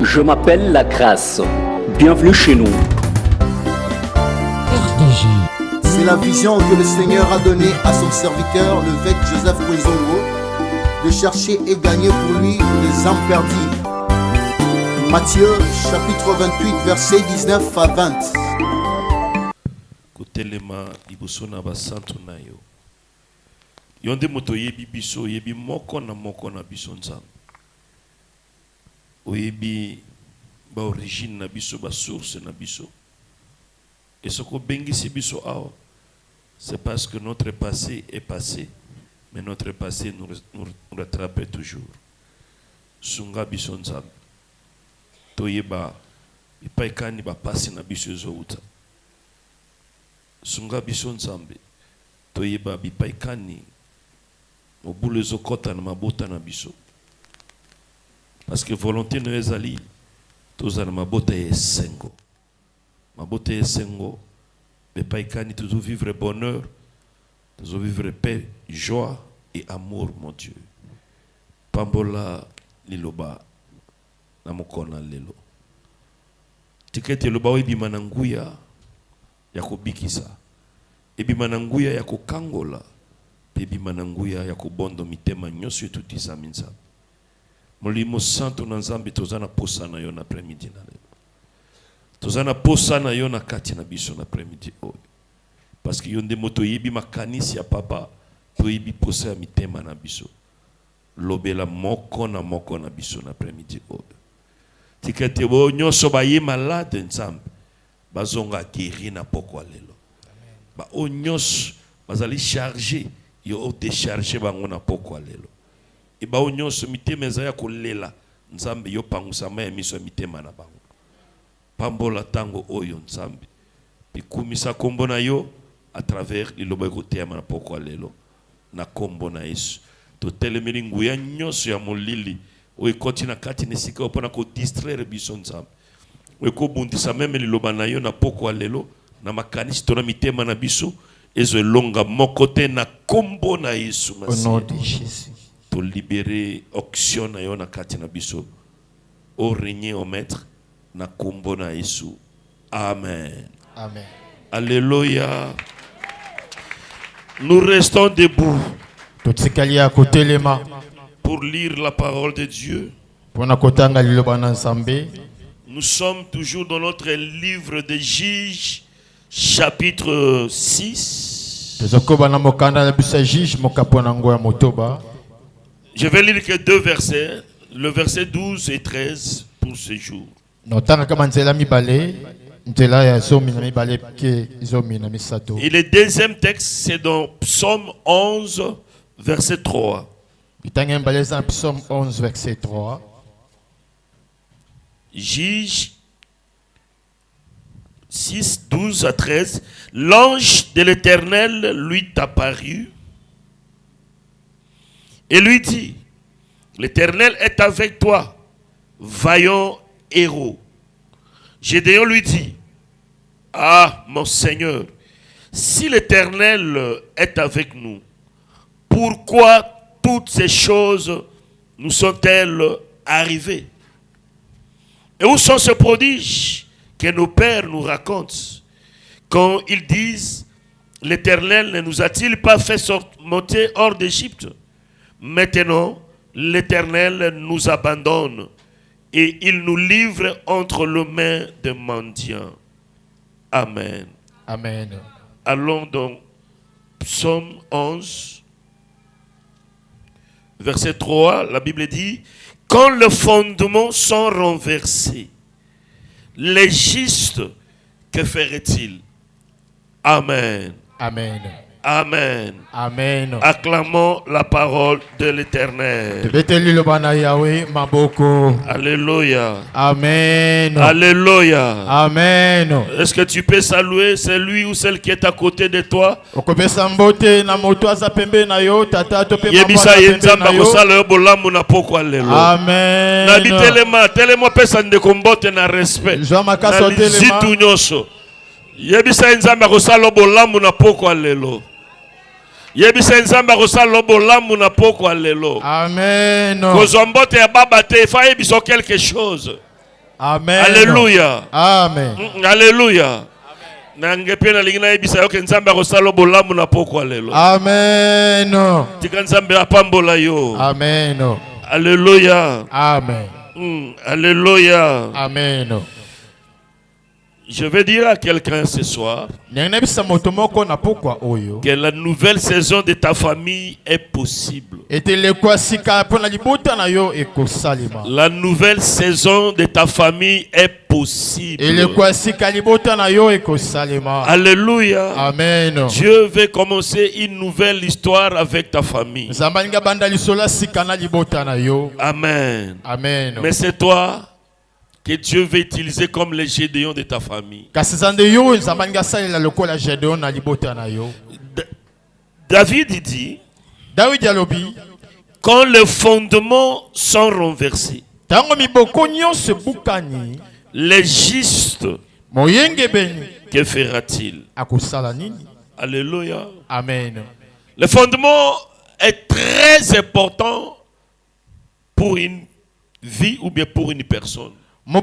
Je m'appelle La Grâce. Bienvenue chez nous. RDJ. C'est la vision que le Seigneur a donnée à son serviteur, l'évêque Joseph Kwezongo, de chercher et gagner pour lui les âmes perdues. Matthieu chapitre 28 verset 19 à 20. Kotelema liboso na basantu na yo. Yonde moto yebi biso yebi moko na biso nzambe. Oyebi ba origine na biso ba source na biso. Et ce qu'on bengisi biso awa, c'est parce que notre passé est passé, mais notre passé nous rattrape toujours. Sunga biso nzambe. Toyeba ipaikani ba passé na biso zouta. Sunga biso nzambe. Toyeba bipaikani mobule zokota na mabota na biso. Parce que volonté ne ezali toza na mabota esengo. Mabota esengo bipaikani tozo vivre bonheur, tozo vivre paix, joie et amour mon Dieu. Pambola liloba na mokona lelo. Tikete loba ebima na nguya ya kobikisa. Ebima na nguya ya kokangola. Ebima na nguya ya kobondo mitema nyonso etutisa minza. Molimo santo na nzambe tozana posa na yo na après-midi na lelo. Tozana posa na yo na kati na biso na après-midi oyo. Parce que yonde moto yebi makanisi ya papa to yebi posa ya mitema na biso. Lobela moko na biso na après-midi oyo. Tikete bo nyonso ba ye malade nzambe. Bazonga guéri na pokwa lelo. Ba o nyonso bazali chargé yo décharger bango na pokwa lelo. Et ba o nyonso mitema ezaya kolela nzambe yo pangusama ya miso mitema na bango. Pambola tango oyo nzambe. Bikumisa kombo na yo à travers liloba kotema na pokwa lelo na kombo na Yesu. To telemeli nguya nyonso ya molili o ekoti na kati nesika opona ko distraire biso nzambe. O ko bundisa meme liloba na yo na pokwa lelo na makanisi to na mitema na biso ezo longa mokote na kombo na Yesu Au nom de Jésus. To libérer auction na yo na kati na biso. O régner au maître na kombo na Yesu. Amen. Amen. Alléluia. Nous restons debout Tutikalia kotelema pour lire la parole de Dieu. pona kotanga liloba na Nzambe. Nous sommes toujours dans notre livre de Juges, chapitre 6. Tozokoba na mokanda na bisa Juge mokapona ngo ya motoba. Je vais lire que deux versets, le verset 12 et 13 pour ce jour. Notanga kama nzela mibale, nzela ya zomi na mibale ke zomi na misato. Et le deuxième texte, c'est dans Psaume 11, verset 3. Bitanga mbale za Psaume 11 verset 3. Juges 6, 12 à 13. L'ange de l'Éternel lui apparut et lui dit: l'Éternel est avec toi, vaillant héros. Gédéon lui dit: ah, mon Seigneur, si l'Éternel est avec nous, pourquoi toutes ces choses nous sont-elles arrivées? Et où sont ces prodiges que nos pères nous racontent quand ils disent: l'Éternel ne nous a-t-il pas fait monter hors d'Égypte? Maintenant, l'Éternel nous abandonne et il nous livre entre les mains des mendiants. Amen. Amen. Allons dans Psaume 11, verset 3, la Bible dit: quand les fondements sont renversés, les justes, que ferait-il? Amen. Amen. Amen. Amen. Acclamons la parole de l'Éternel. Tebete liloba na Yahweh maboko. Alléluia. Amen. Alléluia. Amen. Est-ce que tu peux saluer celui ou celle qui est à côté de toi? Okopesa mbote na moto aza pembe na yo tata to pembe Yebisa yenzamba kosala yo bolamu na poko lelo. Amen. Na telema pesa ndeko mbote na respect. Joa makaso Na telema. zitu nyonso. Yebisa yenzamba kosala bolamu na poko lelo. Yebisa nzamba kosala bolamu na poko lelo. Amen. Kozombote ya baba te fa yebiso quelque chose. Amen. Alléluia. Amen. Alléluia. Nangepe na lingina ebisa yo ke nzambe akosala bolamu na poko lelo. Amen. Tika nzambe apambola yo. Amen. Alléluia. Amen. Alléluia. Amen. Je vais dire à quelqu'un ce soir que la nouvelle saison de ta famille est possible. La nouvelle saison de ta famille est possible. Alléluia. Amen. Dieu veut commencer une nouvelle histoire avec ta famille. Amen. Amen. Mais c'est toi que Dieu veut utiliser comme les Gédéons de ta famille. David dit, quand les fondements sont renversés, les justes, que fera-t-il? Alléluia. Amen. Le fondement est très important pour une vie ou bien pour une personne. Ce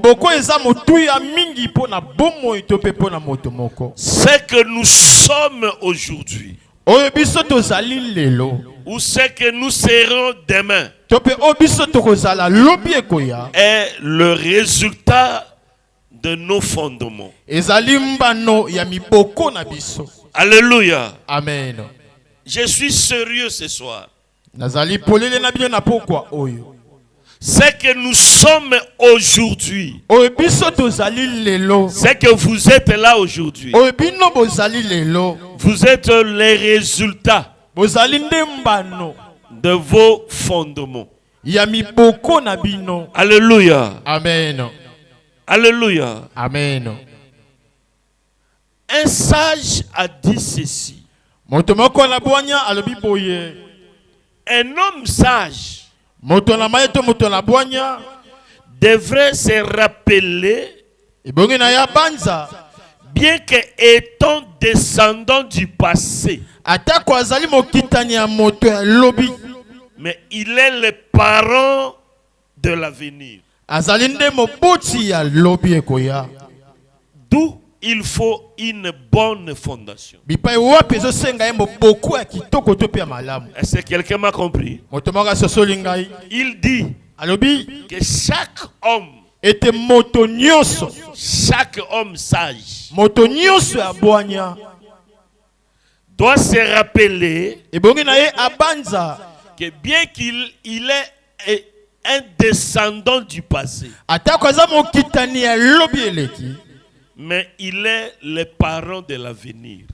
que nous sommes aujourd'hui, ou ce que nous serons demain, est le résultat de nos fondements. Alléluia. Amen. Je suis sérieux ce soir. Ce que nous sommes aujourd'hui, c'est que vous êtes là aujourd'hui. Vous êtes les résultats de vos fondements. Alléluia. Amen. Alléluia. Amen. Un sage a dit ceci. Un homme sage devrait se rappeler, bien qu'étant descendant du passé, mais il est le parent de l'avenir. D'où il faut une bonne fondation. Est-ce que quelqu'un m'a compris? Il dit que chaque homme sage doit se rappeler que bien qu'il est un descendant du passé, mais il est le parent de l'avenir.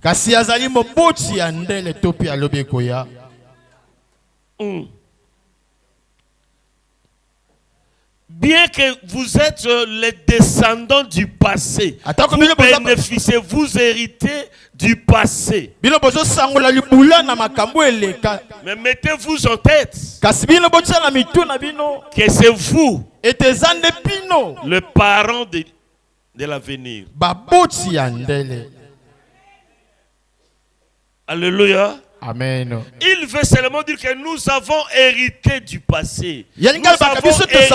Bien que vous êtes les descendants du passé, vous bénéficiez, vous héritez du passé. Mais mettez-vous en tête que c'est vous le parent de l'avenir. Alléluia. Amen. Il veut seulement dire que nous avons hérité du passé. Nous avons hérité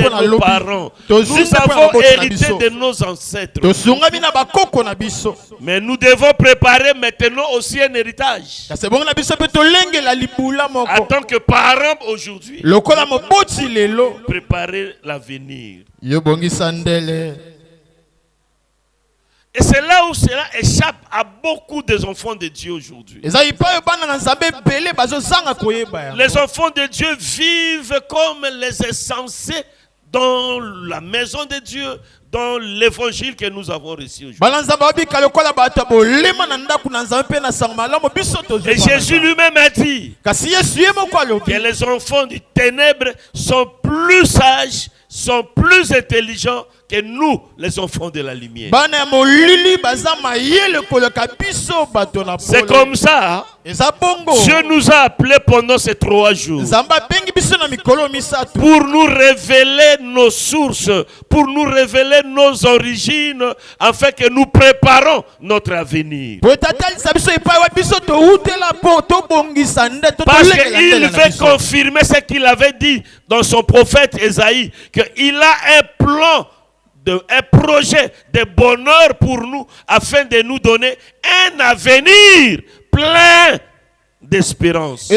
de nos parents. Nous avons hérité de nos ancêtres. Mais nous devons préparer maintenant aussi un héritage. En tant que parents aujourd'hui, préparer l'avenir. Et c'est là où cela échappe à beaucoup des enfants de Dieu aujourd'hui. Les enfants de Dieu vivent comme les insensés dans la maison de Dieu, dans l'évangile que nous avons reçu aujourd'hui. Et Jésus lui-même a dit que les enfants du ténèbre sont plus sages, sont plus intelligents que nous, les enfants de la lumière. C'est comme ça. Dieu nous a appelés pendant ces 3 jours pour nous révéler nos sources, pour nous révéler nos origines, afin que nous préparons notre avenir. Parce qu'il veut confirmer ce qu'il avait dit dans son prophète Esaïe, qu'il a un plan un projet de bonheur pour nous afin de nous donner un avenir plein d'espérance.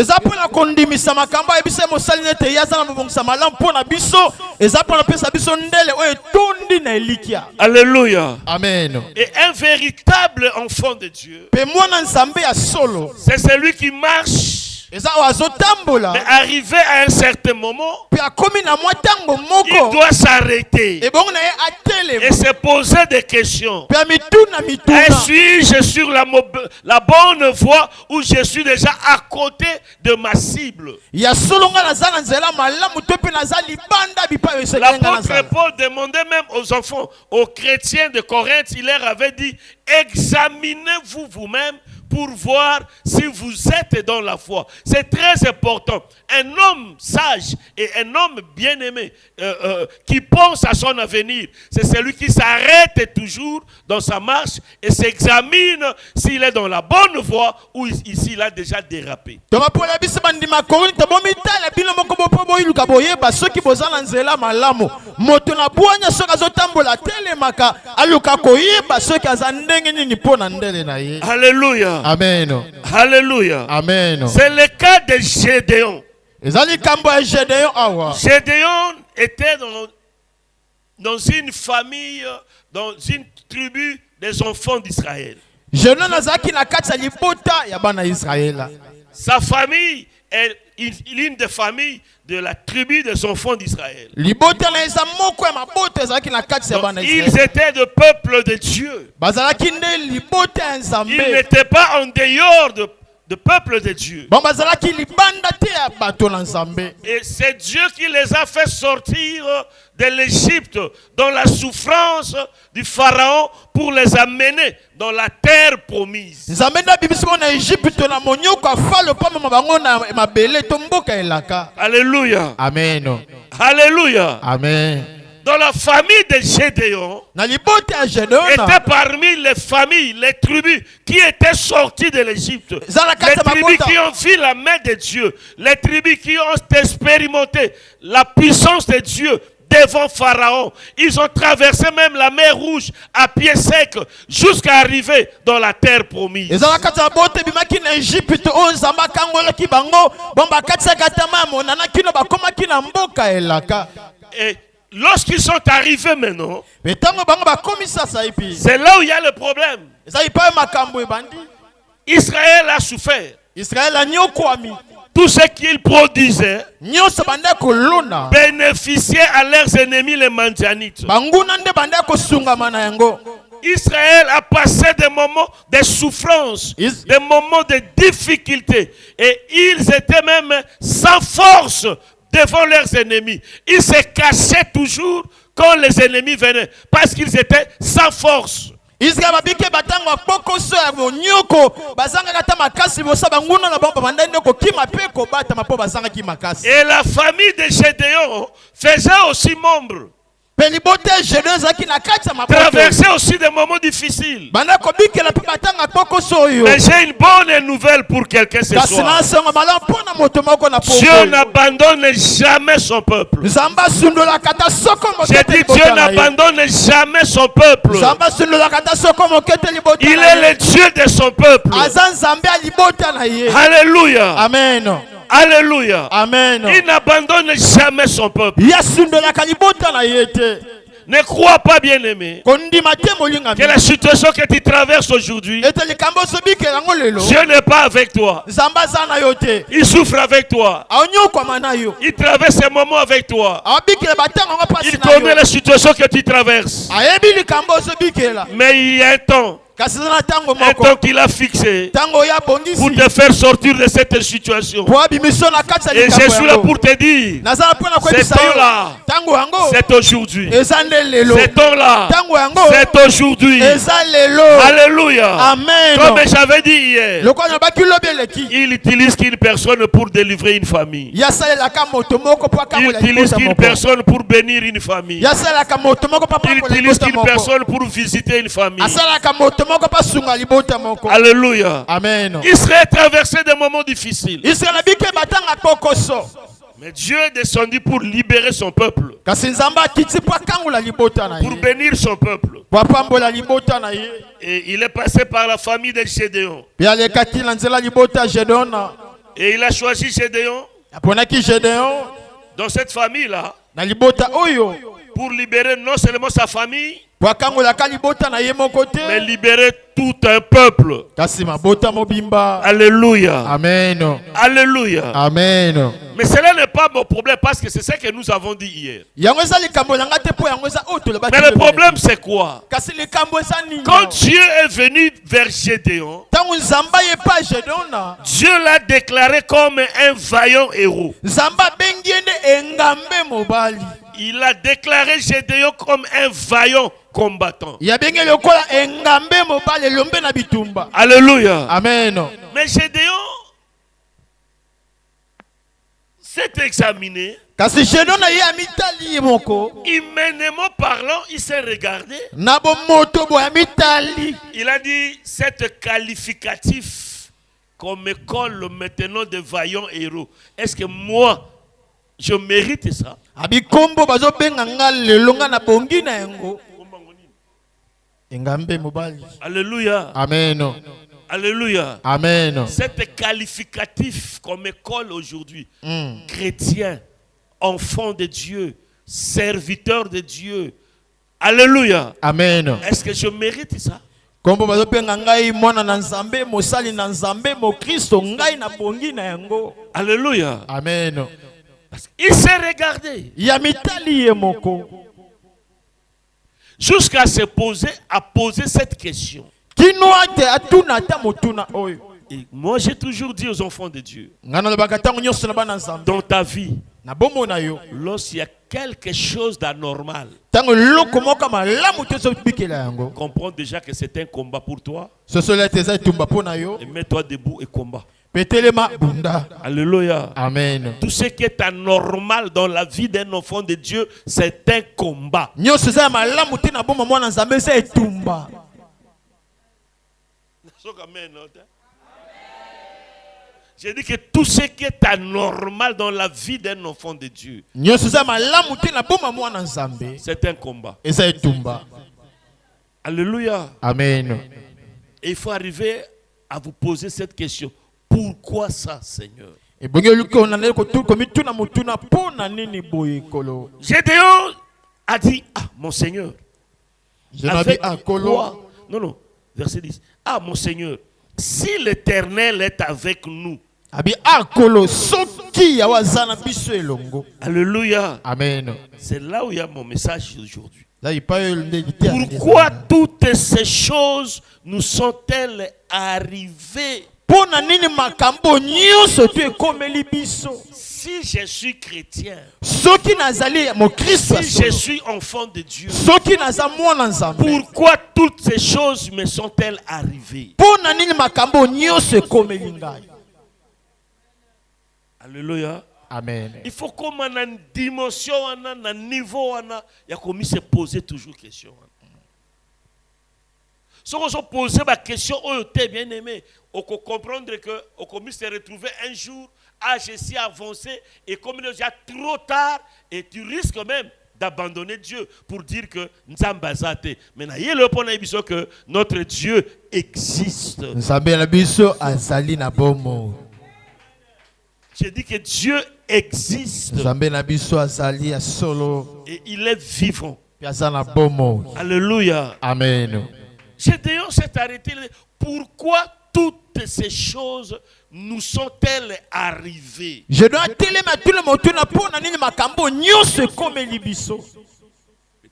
Alléluia. Amen. Et un véritable enfant de Dieu, c'est celui qui marche. Mais arrivé à un certain moment, il doit s'arrêter et se poser des questions. Suis-je sur la bonne voie ou je suis déjà à côté de ma cible? L'apôtre Paul demandait même aux enfants, aux chrétiens de Corinthe, il leur avait dit, examinez-vous vous-même pour voir si vous êtes dans la foi. C'est très important. Un homme sage et un homme bien-aimé qui pense à son avenir, c'est celui qui s'arrête toujours dans sa marche et s'examine s'il est dans la bonne voie ou s'il a déjà dérapé. Alléluia. Amen. Alléluia. Amen. C'est le cas de Gédéon. Gédéon était dans une famille, dans une tribu des enfants d'Israël. Sa famille est l'une des familles de la tribu des enfants d'Israël. Ils étaient le peuple de Dieu. Ils n'étaient pas en dehors de peuple de Dieu. Et c'est Dieu qui les a fait sortir de l'Égypte dans la souffrance du Pharaon pour les amener dans la terre promise. Alléluia. Amen. Alléluia. Amen. Dans la famille de Gédéon, était parmi les familles, les tribus qui étaient sorties de l'Égypte. Les tribus qui ont vu la main de Dieu. Les tribus qui ont expérimenté la puissance de Dieu devant Pharaon. Ils ont traversé même la mer Rouge à pied sec jusqu'à arriver dans la terre promise. Et lorsqu'ils sont arrivés maintenant, c'est là où il y a le problème. Israël a souffert. Tout ce qu'ils produisaient bénéficiait à leurs ennemis les Madianites. Israël a passé des moments de souffrance, des moments de difficulté. Et ils étaient même sans force devant leurs ennemis. Ils se cachaient toujours quand les ennemis venaient parce qu'ils étaient sans force. Et la famille de Gédéon faisait aussi membre. Traverser aussi des moments difficiles. Mais j'ai une bonne nouvelle pour quelqu'un ce soir. Dieu n'abandonne jamais son peuple. J'ai dit Dieu n'abandonne jamais son peuple. Il est le Dieu de son peuple. Alléluia. Amen. Alléluia. Amen. Il n'abandonne jamais son peuple. Ne crois pas, bien-aimé, que la situation que tu traverses aujourd'hui, Dieu n'est pas avec toi. Il souffre avec toi. Il traverse ces moments avec toi. Il connaît la situation que tu traverses. Mais il y a un temps qu'il a fixé pour te faire sortir de cette situation. Et je suis là pour te dire, ce temps-là, c'est aujourd'hui. Ce temps-là, c'est aujourd'hui. Alléluia. Comme j'avais dit hier, il utilise qu'une personne pour délivrer une famille. Il utilise qu'une personne pour bénir une famille. Il utilise qu'une personne pour visiter une famille. Alléluia. Amen. Israël traversait des moments difficiles. Mais Dieu est descendu pour libérer son peuple. kasi nzambe akiti po akangola libota na Pour ye bénir son peuple. po apambola libota na ye Et il est passé par la famille de Gédéon. mpe alekaki na nzela libota ya Gédéon Et il a choisi Gédéon aponaki Gédéon dans cette famille-là na libota oyo pour libérer non seulement sa famille, po akangolaka libota na ye moko te mais libérer tout un peuple. kasi mabota mobimba. Alléluia. Amen. Alléluia. Amen. Mais cela n'est pas mon problème parce que c'est ce que nous avons dit hier. yango eza likambo na nga te po yango eza oyo tolobaki Mais le problème c'est quoi? kasi likambo eza nini Quand Dieu est venu vers Gédéon, ntango nzambe ayepa Gédéon Dieu l'a déclaré comme un vaillant héros. nzambe abengi ye nde engambe mobali Il a déclaré Gédéon comme un vaillant combattant. yabengi lokola engambe mobali elombe na bitumba. Alléluia. Amen. Mais Gédéon s'est examiné. kasi Gédéon na ye amitali ye moko Humainement parlant, il s'est regardé. na bomoto boye amitali Il a dit, cette qualificatif qu'on me colle maintenant de vaillant héros, est-ce que moi, je mérite ça? abikombo bazobenga nga lelo nga na bongi na yango engambe mobali. Alléluia. Amen. Alléluia. Amen. Cette qualificatif qu'on me colle aujourd'hui, chrétien, enfant de Dieu, serviteur de Dieu. Alléluia. Amen. Est-ce que je mérite ça? kombo bazopenga ngai mwana na nzambe mosali na nzambe mo Kristo ngai na bongi na yango. Alléluia. Amen. Il s'est regardé ya mitali ye moko jusqu'à se poser, à poser cette question. kino ate atuna ta motuna oyo. Et moi j'ai toujours dit aux enfants de Dieu, ngana lobaka tango nyonso na bana nzambe dans ta vie, na bomo na yo lorsqu'il y a quelque chose d'anormal, tango loko moko malamu te so bikela yango comprends déjà que c'est un combat pour toi so sola te za tumba pona yo et mets-toi debout et combat. petelema bunda. Alléluia. Amen. Tout ce qui est anormal dans la vie d'un enfant de Dieu, c'est un combat. nyonso za malamu te na bomo mwana nzambe se etumba. J'ai dit que tout ce qui est anormal dans la vie d'un enfant de Dieu, nyonso za malamu te na bomo mwana nzambe c'est un combat. eza etumba. Alléluia. Amen. Et il faut arriver à vous poser cette question. Pourquoi ça, Seigneur? ebongi luko na leko tu komituna mutuna pona nini boye kolo. Gédéon a dit, ah, mon Seigneur. Je n'avais un colo. Quoi? Non, non. Verset 10. Ah, mon Seigneur, si l'Éternel est avec nous. Abi akolo soki ya wazana biso elongo. Alléluia. Amen. C'est là où il y a mon message aujourd'hui. Pourquoi Pourquoi toutes ces choses nous sont-elles arrivées? Pona nini makambo nyonso tu ekomeli biso. Si je suis chrétien, soki nazali mo Christ, si je suis enfant de Dieu, soki naza mwana nzambe, pourquoi toutes ces choses me sont-elles arrivées? Pona nini makambo nyonso ekomeli ngai. Alléluia. Amen. Il faut comme on a une dimension, on a un niveau, on a comme se poser toujours question. Si on se pose la question, on est bien aimé, on peut comprendre que on peut se retrouver un jour, je suis avancé, et comme il est déjà trop tard, et tu risques même d'abandonner Dieu pour dire que Nzambazate. Maintenant, il y a le point que notre Dieu existe. Nzambe na biso azali na bomo. J'ai dit que Dieu existe. Nzambe na biso azali ya solo. Et il est vivant. Piazana bomo. Alléluia. Amen. Gédéon s'est arrêté. Pourquoi toutes ces choses nous sont-elles arrivées? Je dois téléma tout le monde na pona nini makambo nyonso ekomeli biso.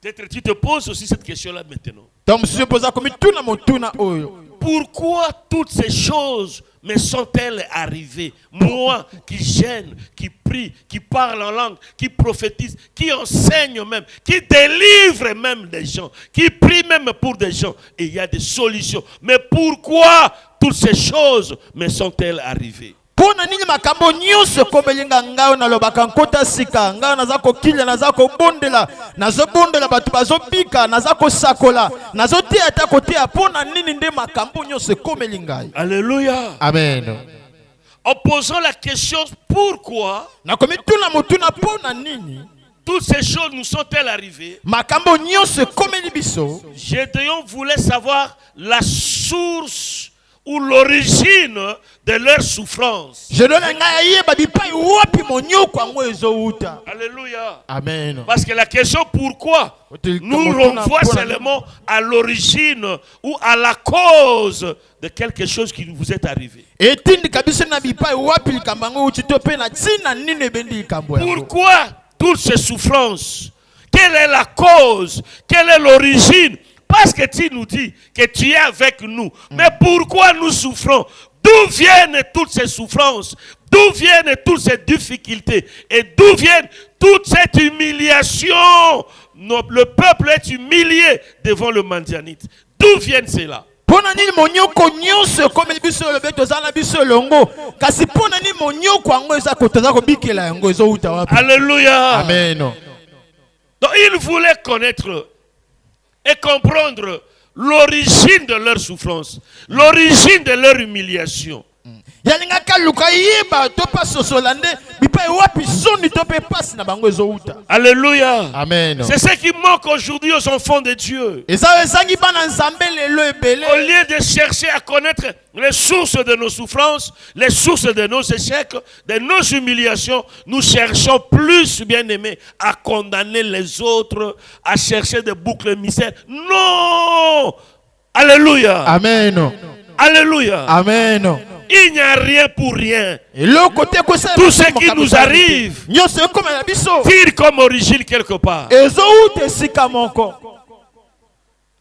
Peut-être tu te poses aussi cette question-là maintenant. Donc je pose comme tout na motuna oyo. Pourquoi toutes ces choses me sont-elles arrivées? Moi qui gêne, qui prie, qui parle en langue, qui prophétise, qui enseigne même, qui délivre même des gens, qui prie même pour des gens. Et il y a des solutions. Mais pourquoi toutes ces choses me sont-elles arrivées? Pona nini makambo nyonso komelinga ngao na lobaka nkota sika ngao nazako kila nazako bondela nazo bondela batu bazo bika nazako sakola nazo tia ta kote pona nini nde makambo nyonso komelinga. Alléluia. Amen. en posant la question pourquoi nakomituna mutuna pona nini toutes ces choses nous sont-elles arrivées. makambo nyonso komeli biso. Gédéon voulait savoir la source ou l'origine de leur souffrance. Alléluia. Amen. Parce que la question pourquoi nous renvoie seulement à l'origine ou à la cause de quelque chose qui vous est arrivé. Pourquoi toutes ces souffrances? Quelle est la cause? Quelle est l'origine? Parce que tu nous dis que tu es avec nous. Mais pourquoi nous souffrons? D'où viennent toutes ces souffrances? D'où viennent toutes ces difficultés? Et d'où viennent toute cette humiliation? Le peuple est humilié devant le Mandianite. D'où viennent cela? Alléluia. Amen. Donc il voulait connaître et comprendre l'origine de leur souffrance, l'origine de leur humiliation. Alléluia. Amen. C'est ce qui manque aujourd'hui aux enfants de Dieu. Au lieu de chercher à connaître les sources de nos souffrances, les sources de nos échecs, de nos humiliations, nous cherchons plus, bien aimés, à condamner les autres, à chercher des boucles émissaires. Non! Alléluia. Amen. Alléluia. Amen. Il n'y a rien pour rien. Tout ce qui nous arrive tire comme origine quelque part.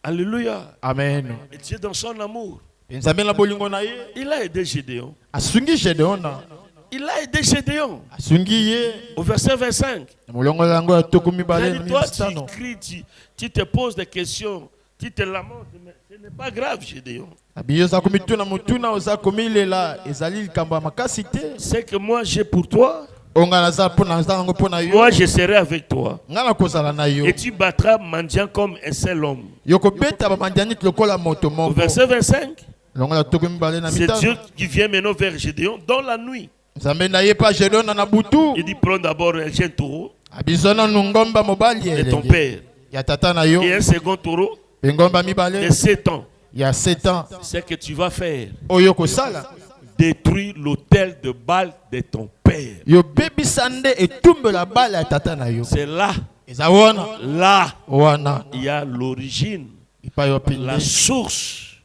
Alléluia. Amen. Et Dieu dans son amour, il a aidé Gédéon. Il a aidé Gédéon. Au verset 25. Il a dit, toi tu cries, tu te poses des questions, tu te lamentes, mais ce n'est pas grave, Gédéon. C'est que moi j'ai pour toi. Moi je serai avec toi. Et tu battras Mandian comme un seul homme. Au verset 25. C'est Dieu qui vient maintenant vers Gédéon dans la nuit. Il dit prends d'abord un jeune taureau de ton père et un second taureau de 7 ans. Il y a 7 ans. C'est que tu vas faire. Détruire l'autel de Baal de ton père. C'est là. Là. Il y a l'origine. La source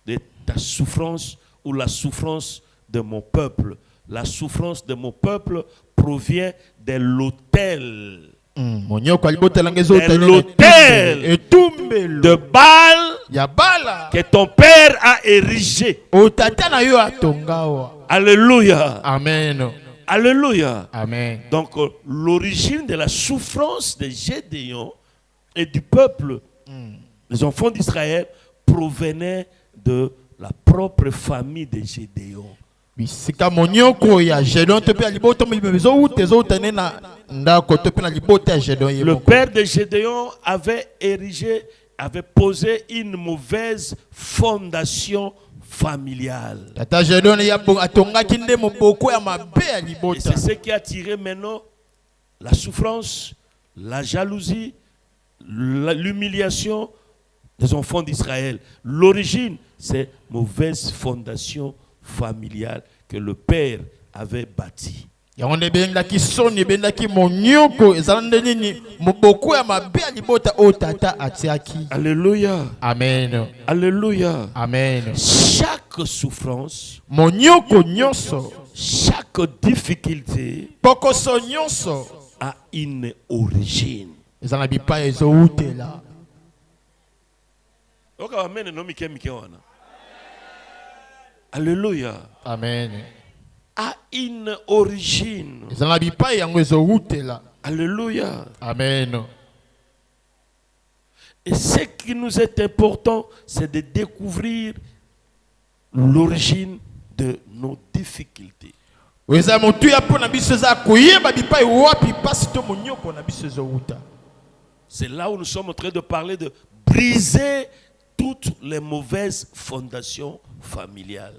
de ta souffrance ou la souffrance de mon peuple. La souffrance de mon peuple provient de l'autel. De l'autel de Baal que ton père a érigé. Alléluia. Amen. Alléluia. Amen. Donc l'origine de la souffrance de Gédéon et du peuple, les enfants d'Israël, provenait de la propre famille de Gédéon. Le père de Gédéon avait érigé, avait posé une mauvaise fondation familiale. Et c'est ce qui a tiré maintenant la souffrance, la jalousie, l'humiliation des enfants d'Israël. L'origine, c'est mauvaise fondation familiale que le père avait bâtie. Alléluia. Amen. Alléluia. Amen. Chaque souffrance, chaque difficulté a une origine. Alléluia. Amen. A une origine. Alléluia. Amen. Et ce qui nous est important, c'est de découvrir l'origine de nos difficultés. C'est là où nous sommes en train de parler de briser toutes les mauvaises fondations familial.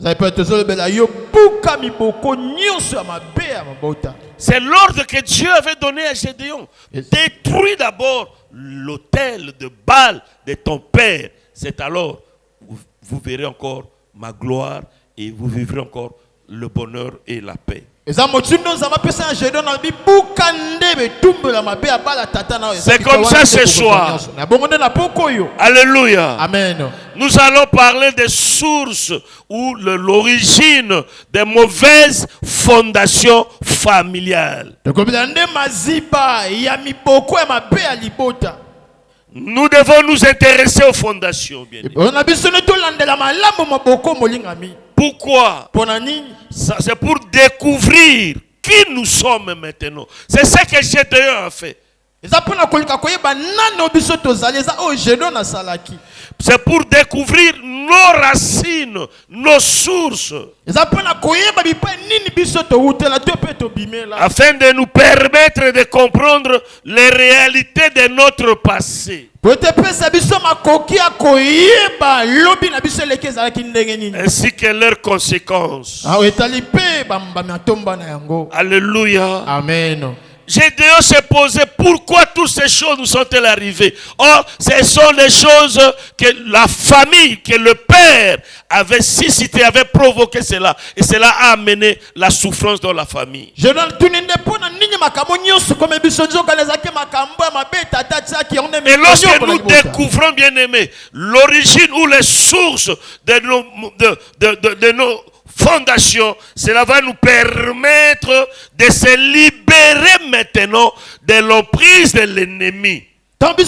C'est l'ordre que Dieu avait donné à Gédéon. Détruis d'abord l'autel de Baal de ton père. C'est alors vous verrez encore ma gloire et vous vivrez encore le bonheur et la paix. C'est comme ça ce soir. Alléluia. Amen. Nous allons parler des sources ou l'origine des mauvaises fondations familiales. Nous devons nous intéresser aux fondations. Bien pourquoi? C'est pour découvrir qui nous sommes maintenant. C'est ça que Gédéon a fait. C'est pour découvrir nos racines, nos sources, afin de nous permettre de comprendre les réalités de notre passé, ainsi que leurs conséquences. Alléluia. Amen. Gédéon s'est posé pourquoi toutes ces choses nous sont-elles arrivées. Or, ce sont les choses que la famille, que le père avait suscité, avait provoqué cela. Et cela a amené la souffrance dans la famille. Et lorsque nous découvrons, bien aimés, l'origine ou les sources de nos fondation, cela va nous permettre de se libérer maintenant de l'emprise de l'ennemi. Gédéon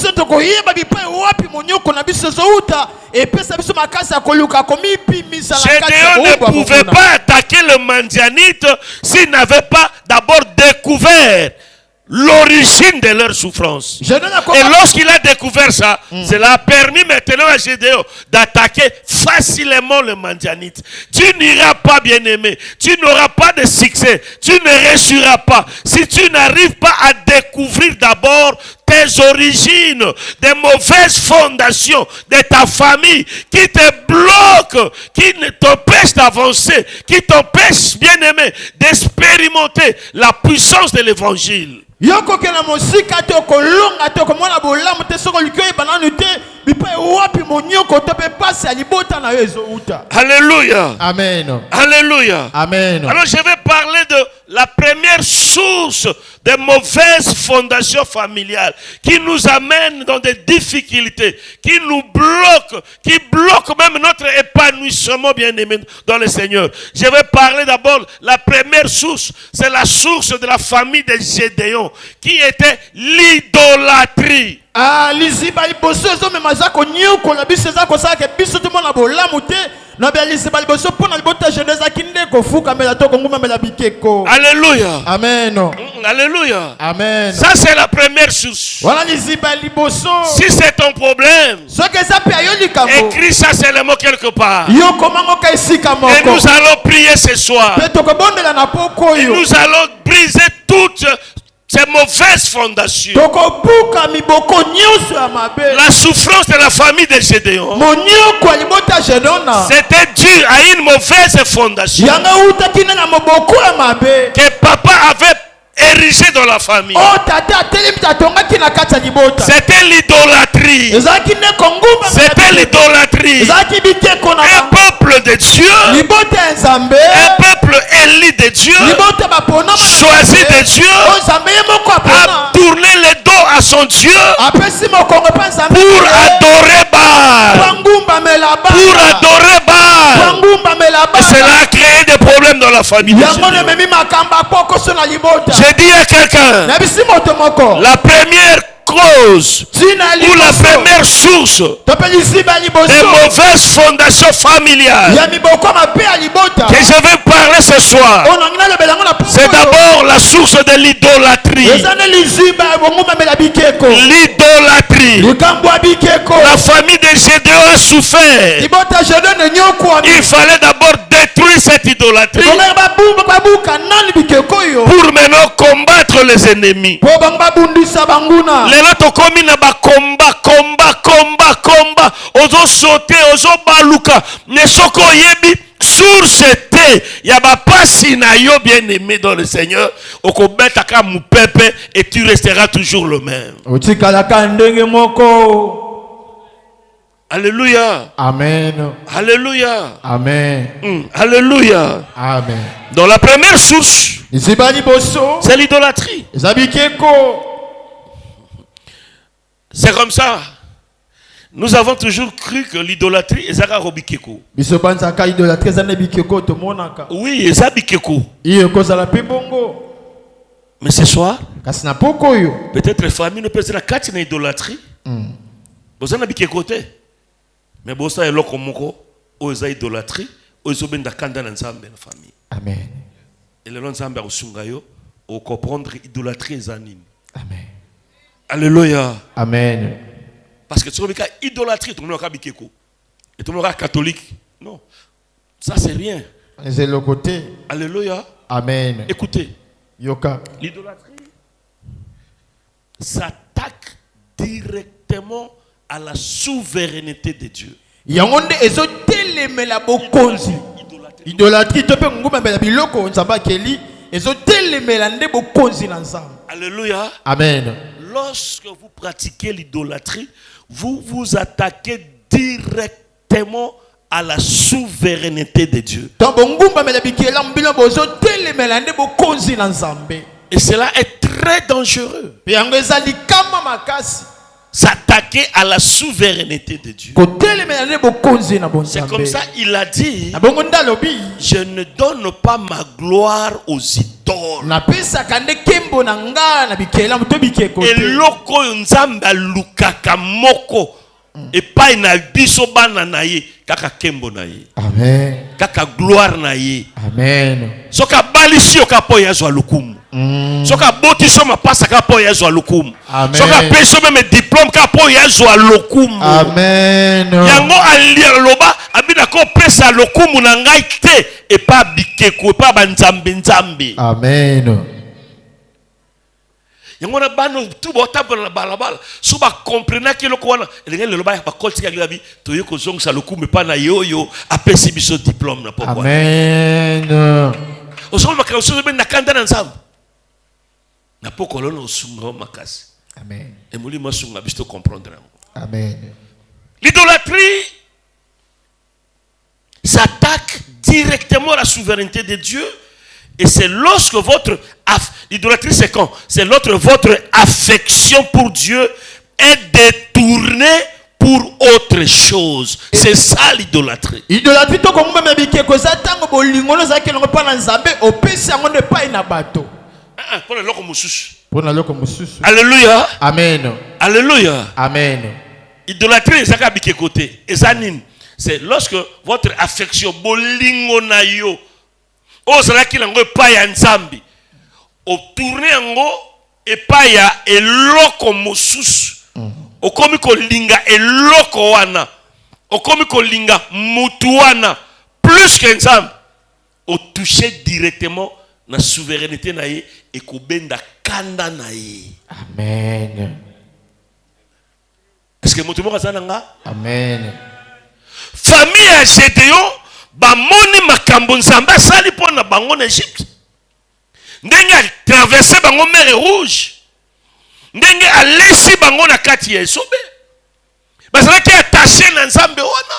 ne pouvait pas attaquer le Madianite s'il n'avait pas d'abord découvert l'origine de leur souffrance. Et lorsqu'il a découvert ça, cela a permis maintenant à Gédéon d'attaquer facilement le Madianite. Tu n'iras pas, bien-aimé. Tu n'auras pas de succès. Tu ne réussiras pas si tu n'arrives pas à découvrir d'abord tes origines, des mauvaises fondations de ta famille qui te bloquent, qui t'empêchent d'avancer, qui t'empêchent, bien-aimé, d'expérimenter la puissance de l'évangile. Alléluia. Amen. Alléluia. Amen. Alors je vais parler de la première source des mauvaises fondations familiales qui nous amènent dans des difficultés, qui nous bloquent, qui bloquent même notre épanouissement, bien-aimé, dans le Seigneur. Je vais parler d'abord, la première source, c'est la source de la famille de Gédéon, qui était l'idolâtrie. Alléluia. Amen. Alléluia. Amen. Ça c'est la première source. Si c'est ton problème, écris ça seulement quelque part. Et nous allons prier ce soir. Et nous allons briser toutes ces mauvaises fondations. La souffrance de la famille de Gédéon, c'était dû à une mauvaise fondation que papa avait érigé dans la famille. C'était l'idolâtrie. C'était l'idolâtrie. Un peuple de Dieu, un peuple élu de Dieu, choisi de Dieu, a tourné le dos à son Dieu pour adorer Baal. Pour adorer Baal. Et cela a créé des problèmes dans la famille. J'ai dit à quelqu'un, la première cause ou la première source des mauvaises fondations familiales que je vais parler ce soir, c'est d'abord la source de l'idolâtrie. L'idolâtrie. La famille de Gédéon a souffert. Il fallait d'abord détruire cette idolâtrie pour maintenant combattre les ennemis. Les autres commis na ba combat komba, ozo sauter, ozo baluka, ne soko yebi, source te, yaba pasi na yo bien aimé dans le Seigneur, okobeta ka mupepe, et tu resteras toujours le même. Otikalaka ndenge moko. Alléluia. Amen. Alléluia. Amen. Alléluia. Amen. Dans la première source, c'est l'idolâtrie. C'est comme ça. Nous avons toujours cru que l'idolâtrie est Zara Robikeko. Oui, c'est Bikeko. Mais ce soir, peut-être les familles ne peuvent pas être l'idolâtrie. Vous avez Bikeko. Mais bon, ça est là comme aux idolâtries, aux obéis d'Akanda dans la famille. Amen. Et le long de au Sungayo, au comprendre idolâtrie et zanine. Amen. Alléluia. Amen. Parce que tu vois, idolâtrie, tout le monde est bikeko. Et tout le monde est catholique. Non. Ça, c'est rien. C'est le côté. Alléluia. Amen. Écoutez. Yoka. L'idolâtrie s'attaque directement à la souveraineté de Dieu. Yangonde ezo telemela bokonzi. Idolâtrie to pe nguma bela biloko nzamba keli ezo telemela nde bokonzi na nzamba. Alléluia. Amen. Lorsque vous pratiquez l'idolâtrie, vous vous attaquez directement à la souveraineté de Dieu. Et cela est très dangereux. S'attaquer à la souveraineté de Dieu. C'est comme ça il a dit, je ne donne pas ma gloire aux idoles. Et loko nzamba lukaka moko et pas na biso bana na ye kaka kembo na ye. Amen. Kaka gloire na ye. Amen. Soka balisi okapo yezo alukumu. Soka boti soma pasa kapo yezo alukumu. Soka peso même diplôme kapo yezo alukumu. Amen. Yango alia loba abina ko pesa alukumu na ngai te et pas bikeko pas banzambe nzambe. Amen. Yango na bano tout botabo na balabala so ba comprendre que loko wana elenge loba ba koltika ngabi to yeko zongsa lokumu pa na yoyo apesi biso diplôme na pokwa. Amen. Osolo makauso be na kanda na nzambe. Na pokolo no sunga makasi. Amen. Et moli masunga biso comprendre. Amen. L'idolâtrie s'attaque directement à la souveraineté de Dieu. Et c'est lorsque l'idolâtrie c'est quand? C'est lorsque votre affection pour Dieu est détournée pour autre chose. C'est ça l'idolâtrie. Idolâtrie to ko ngumba mebike ko zatango bolingolo zake longo pa na nzambe opesi yango ne pa ina bato. Pour le loko mususu. Pour na loko mususu. Alléluia. Amen. Alléluia. Amen. Idolâtrie zaka bike côté. Ezanine. C'est lorsque votre affection bolingo na yo ozalaki nango epai ya nzambe otourne yango epai ya eloko mosusu okomi kolinga eloko wana okomi kolinga mutu wana plus que nzambe otouche directement na souveraineté na ye ekobenda kanda na ye. Amen. Est-ce que mutu moko aza nanga? Amen. Famille ya Gédéon bamoni makambo nzambe asali mpo na bango na Égypte, ndenge atraverse bango mer rouge, ndenge alesi bango na kati ya esobe, bazalaki attaché na nzambe wana.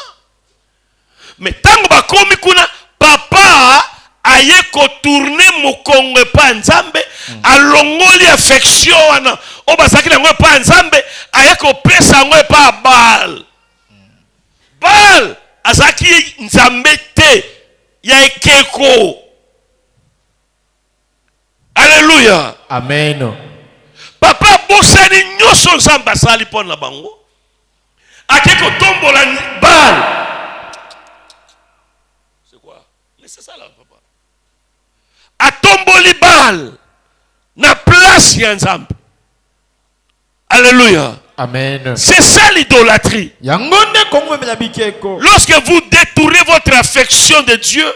Mais tango bakomi kuna papa aye kotourne mokongo epa nzambe, alongoli affection wana o bazalaki nango epa nzambe, aye kopesa yango epa Baal. Baal azaki nzambe te ya ekeko. Alléluia. Amen. Papa bosani nyoso nzambe asali pona na bango akeko tombola Baal. C'est quoi? Laissez ça là papa. Atomboli Baal na place ya nzambe. Alléluia. Amen. C'est ça l'idolâtrie. Lorsque vous détournez votre affection de Dieu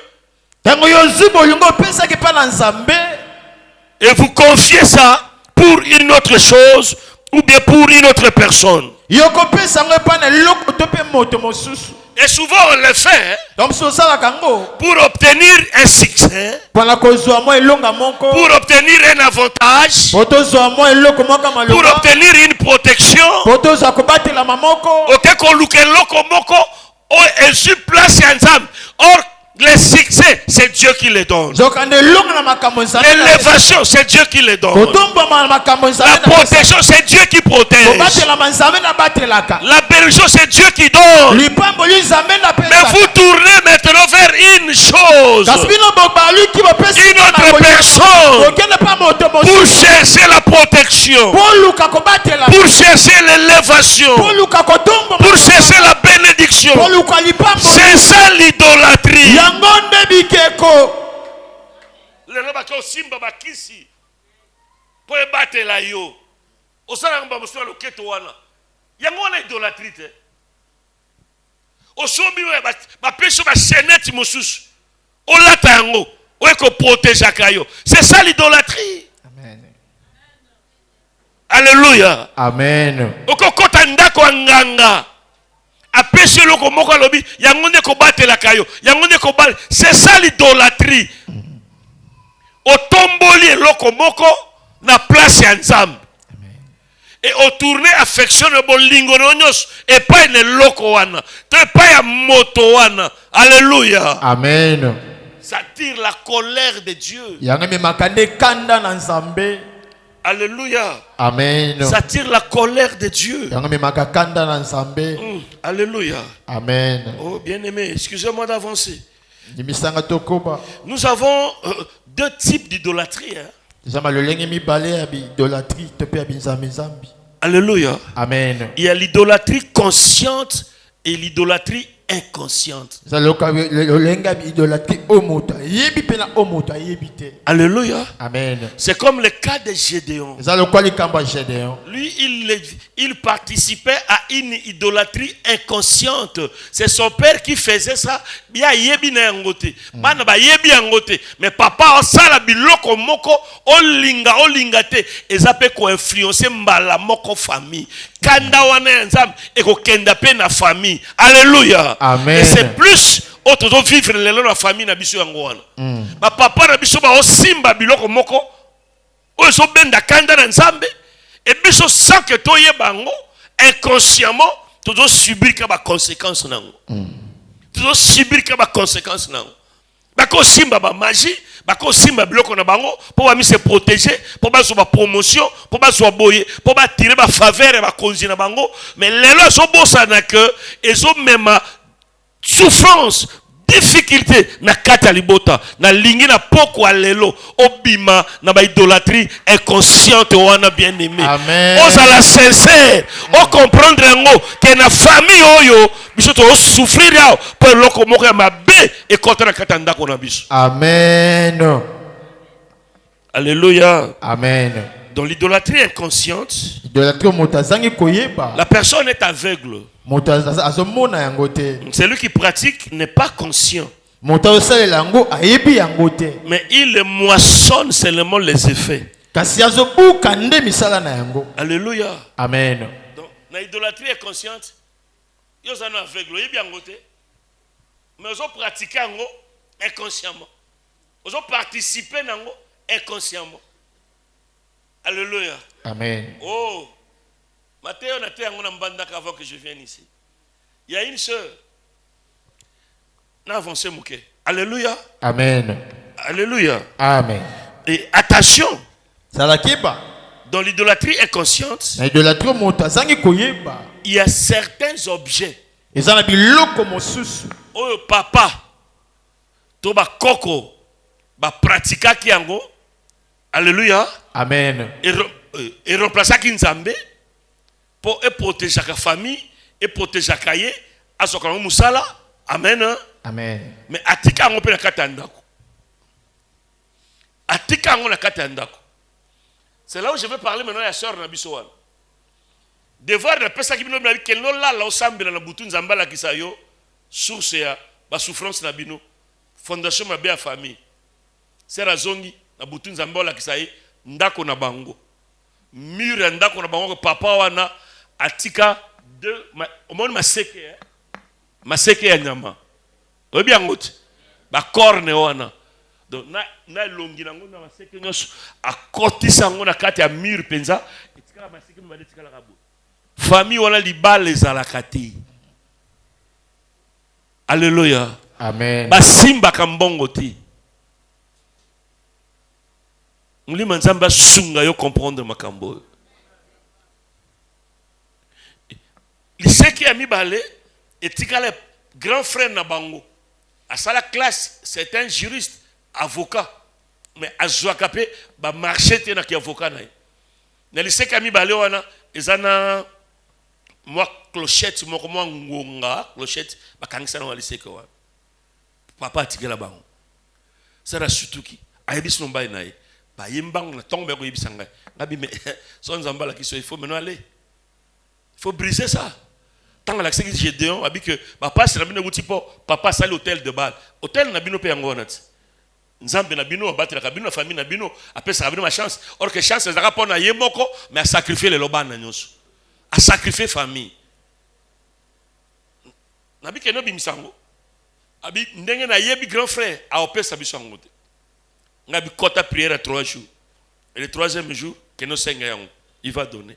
et vous confiez ça pour une autre chose ou bien pour une autre personne. Yoko pesa ngo pana loko tope moto mosusu. Et souvent on le fait hein, Donc so sala kango pour obtenir un succès, pana kozwa mo elonga moko. pour obtenir un avantage, Poto zwa mo eloko moko pour maloba. obtenir une protection. Poto za kobatela mamoko. Ok, qu'on look loko moko, oh, et sur place ensemble. Or, le succès, c'est Dieu qui le donne. Zokande longa na makambo nzambe. L'élévation, c'est Dieu qui le donne. Kotomba ma makambo La nzambe. protection, c'est Dieu qui protège. Kobatela manzambe na batelaka. La bénédiction, c'est Dieu qui donne. Lipambo li nzambe na Mais pesa. vous tournez maintenant vers une chose, Kasbino bobalu ki bopesa. une autre personne, Okende pa moto pour mosusu. chercher la protection, Poluka kobatela. pour chercher l'élévation, Poluka kotomba. pour chercher la bénédiction. Poluka lipambo. C'est ça l'idolâtrie. Yango nde bikeko. Lelo bako simba bakisi po ebatela yo osala ngamba mosala loketo wana yango wana idolâtrie te osombi bapesi bachenete mosusu olata yango oye koprotegeaka yo. C'est ça l'idolâtrie. Amen. Alléluia. Amen. okokota ndako ya nganga apesi eloko moko alobi yango nde kobatelaka yo yango nde kobala. C'est ça l'idolâtrie. Otomboli eloko moko na place ya nzambe et otourne affection na bolingo nyonso epai na eloko wana to epai ya moto wana. Alléluia. Amen. Ça tire la colère de Dieu. Yango me makande kanda na nzambe. Alléluia. Amen. Ça tire la colère de Dieu. Yango me makakanda na nzambe. Alléluia. Amen. Oh bien-aimé, excusez-moi d'avancer. Nimisanga tokoba. Nous avons deux types d'idolâtrie. Hein? Zama lolenge mibale ya idolatrie tope ya binzambe nzambi. Alléluia. Amen. Il y a l'idolâtrie consciente et l'idolâtrie inconsciente. Zaloka lolenge idolatrie omoto. Yebi pena omoto yebite. Alléluia. Amen. C'est comme le cas de Gédéon. Zaloka likamba Gédéon. Lui, il participait à une idolâtrie inconsciente. C'est son père qui faisait ça. Bien yebi na yangote. Bana ba yebi yangote. Mais papa osala biloko moko olinga te. Ezape ko influencer mbala moko famille. Kanda wana nzam e ko kenda pe na famille. Alléluia. Amen. Et c'est plus auto vivre lelo na famille na biso yango wana. Ba papa na biso ba osimba biloko moko. Ozo benda kanda na nzambe. Et biso sans que toye bango inconsciemment tu dois subir que ba conséquences nango. Tu dois subir que ba conséquences nango. Bako simba ba magie, bako simba biloko na bango pour ba mi se protéger, pour ba so ba promotion, pour ba so boyer, pour ba tirer ba faveur ba konzi na bango, mais lelo so bossa na que ezo mema souffrance, difficulté na kata libota na lingi na poko alelo obima na ba idolâtrie inconsciente wana bien-aimé. Amen. Ozala sincère, o comprendre ngo que na famille oyo biso to souffrir ya pour loko moko ya mabe et contre na kata ndako na biso. Amen. Alléluia. Amen. Dans l'idolâtrie inconsciente, Idolatrie moto azangi koyeba. la personne est aveugle. Moto azomona yango te. Celui qui pratique n'est pas conscient, Moto osalela yango ayebi yango te. mais il moissonne seulement les effets. Kasi azobuka nde misala na yango. Alléluia. Amen. Donc, dans l'idolâtrie inconsciente, il y a un aveugle, il y a bien côté, mais ils ont pratiqué inconsciemment. Ils ont participé inconsciemment. Alléluia. Amen. Oh, Mathieu, on a été avant que je vienne ici. Il y a une sœur. On a avancé Mouké. Alléluia. Amen. Alléluia. Amen. Et attention, Salakiba. dans l'idolâtrie inconsciente, Na idolatrie moto azangi koyeba. il y a certains objets. Eza na biloko mosusu. Oh, papa, to ba koko, ba pratika ki yango. Alléluia. Amen. Et remplacer ki nzambe pour protéger la famille et protéger la cahier à ce qu'on musala. Amen. Amen. Mais atika ngo pe na kata ndako. Atika ngo na kata ndako. C'est là où je vais parler maintenant à la sœur Nabisowan. Devoir de pesa ki bino na que no la la osambela na butu nzamba la kisayo source ya ba souffrance na bino. Fondation ma bien famille. C'est la zongi na butu nzamba la kisaye ndako na bango. Mur ndako na bango papa wana atika au monde maseke ya nyama. Obi angote. Ba corne wana. Donc na longi nango na maseke nyoso akotisa ngo na kati ya mur penza etikala maseke mbale etikala kabo. Famille wana libale ezalaka te. Alléluia. Amen. Basimba kambongo te. Mulima nzamba sunga yo comprendre makambo. Liseki ami balé etikala grand frère na bango. À sa la classe, c'est un juriste, avocat. Mais à Zouakapé, ba marché te na ki avocat na. Na liseki ami balé wana ezana moi clochette moko moi ngonga clochette bakangisa na liseki wana. Papa atikela bango. Sera sutuki. Ayebis no bay naye. Ba yembang na tombe ko yebisanga. Ngabi mais son zambala qui il faut maintenant aller. Il faut briser ça. Tant la que Gédéon a dit que papa c'est nabino tipo papa sali hôtel de bal. Hôtel nabino pe yango onat. Nzambe nabino battre la cabine famille nabino après ça nabino ma chance. Or que chance ça rapporte na yemoko mais à sacrifier les loban na nyonso. À sacrifier famille. Nabi ke no bimisango. Abi ndenge na yebi grand frère a opé sa biso ngote. Ngabi kota prière à 3 jours. Et le 3e jour que no senga yango il va donner.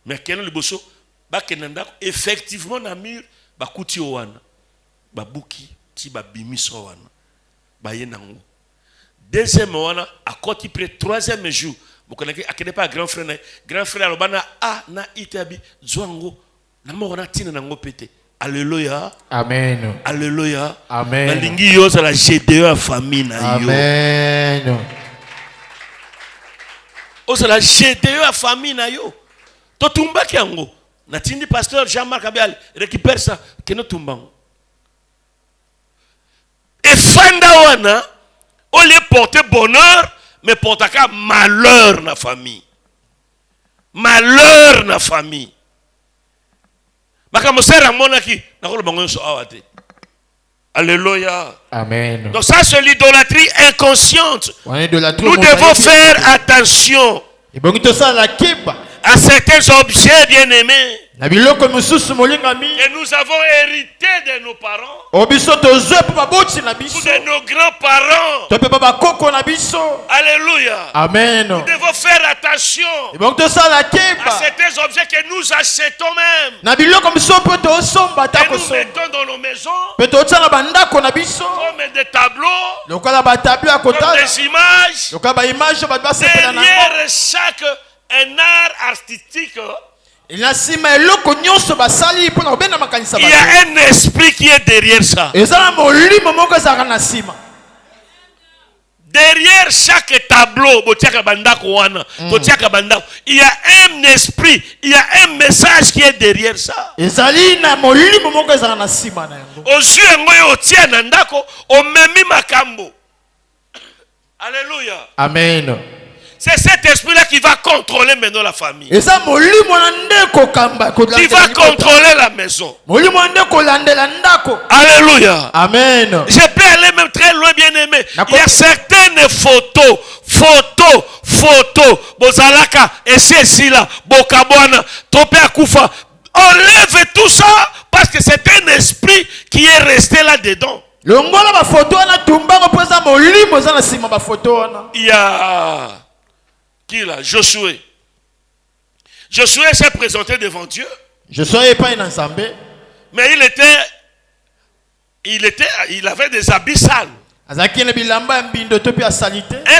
Mais keno liboso bakenanda effectivement na mur bakuti wana babuki ti babimiso wana baye nango. Deuxième wana akoti près 3e jour bokonaki akene pas grand frère alobana na itabi zwango na mona tina nango pété. Alléluia. Amen. Alléluia. Amen. Na lingi yo za la GDE famille na yo. Amen. O za la GDE famille na yo. To tumba kiango. Natindi pasteur Jean-Marc Abial récupère ça que nous tombons. Et fanda wana au lieu porter bonheur mais porter malheur na famille. Malheur na famille. Makamosera monaki na ko bango so awate. Alléluia. Amen. Donc ça c'est l'idolâtrie inconsciente. Nous devons faire attention à certains objets bien-aimés que nous avons hérité de nos parents ou de nos grands-parents. Alléluia. Amen. Nous devons faire attention à certains objets que nous achetons même et nous mettons dans nos maisons comme des tableaux, comme des images. Derrière chaque un art artistique, il y a un esprit qui est derrière ça. Derrière chaque tableau, il y a un esprit, il y a un message qui est derrière ça. Aux yeux, alléluia. Amen. C'est cet esprit-là qui va contrôler maintenant la famille. Qui va contrôler la maison. Alléluia. Amen. Je peux aller même très loin, bien aimé. Il y a certaines photos. Bozalaka, et c'est là, Bokabwana, Topé Akoufa. Enlève tout ça parce que c'est un esprit qui est resté là-dedans. Il y a qui là? Josué. Josué s'est présenté devant Dieu. Mais il avait des habits sales. Un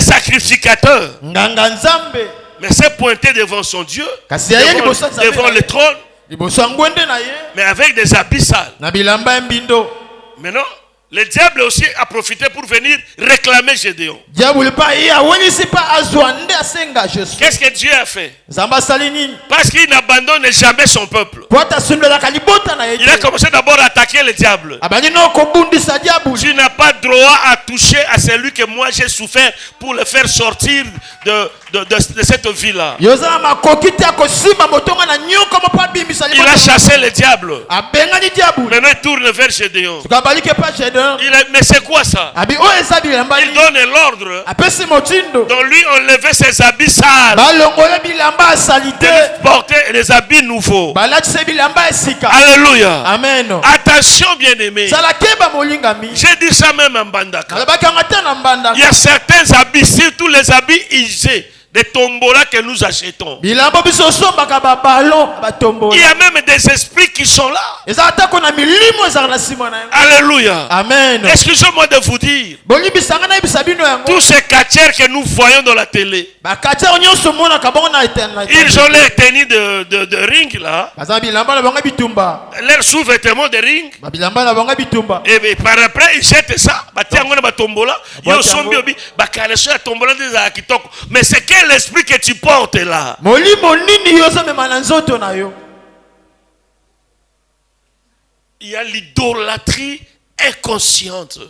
sacrificateur. Mais s'est pointé devant son Dieu, devant le trône, mais avec des habits sales. Maintenant, le diable aussi a profité pour venir réclamer Gédéon. Qu'est-ce que Dieu a fait? Parce qu'il n'abandonne jamais son peuple. Il a commencé d'abord à attaquer le diable. Tu n'as pas droit à toucher à celui que moi j'ai souffert pour le faire sortir de cette vie-là. Il a chassé le diable. Maintenant il tourne vers Gédéon. leader. Mais c'est quoi ça? Abi o eza bilamba. Il donne l'ordre. Apesi motindo. Donc lui enlevait ses habits sales. Balongola bilamba salite. Porter les habits nouveaux. Balatise bilamba esika. Alléluia. Amen. Attention bien-aimé. Salakeba molingami. J'ai dit ça même en Bandaka. Il Il y a certains habits, surtout les habits usés, des tombolas que nous achetons. Il y a même des esprits qui sont là. Alléluia. Amen. Excusez-moi de vous dire, tous ces quartiers que nous voyons dans la télé, ils ont les tenues de ring là, leurs sous-vêtements de ring, et par après ils jettent ça, mais c'est quel esprit que tu portes là? Il y a l'idolâtrie inconsciente.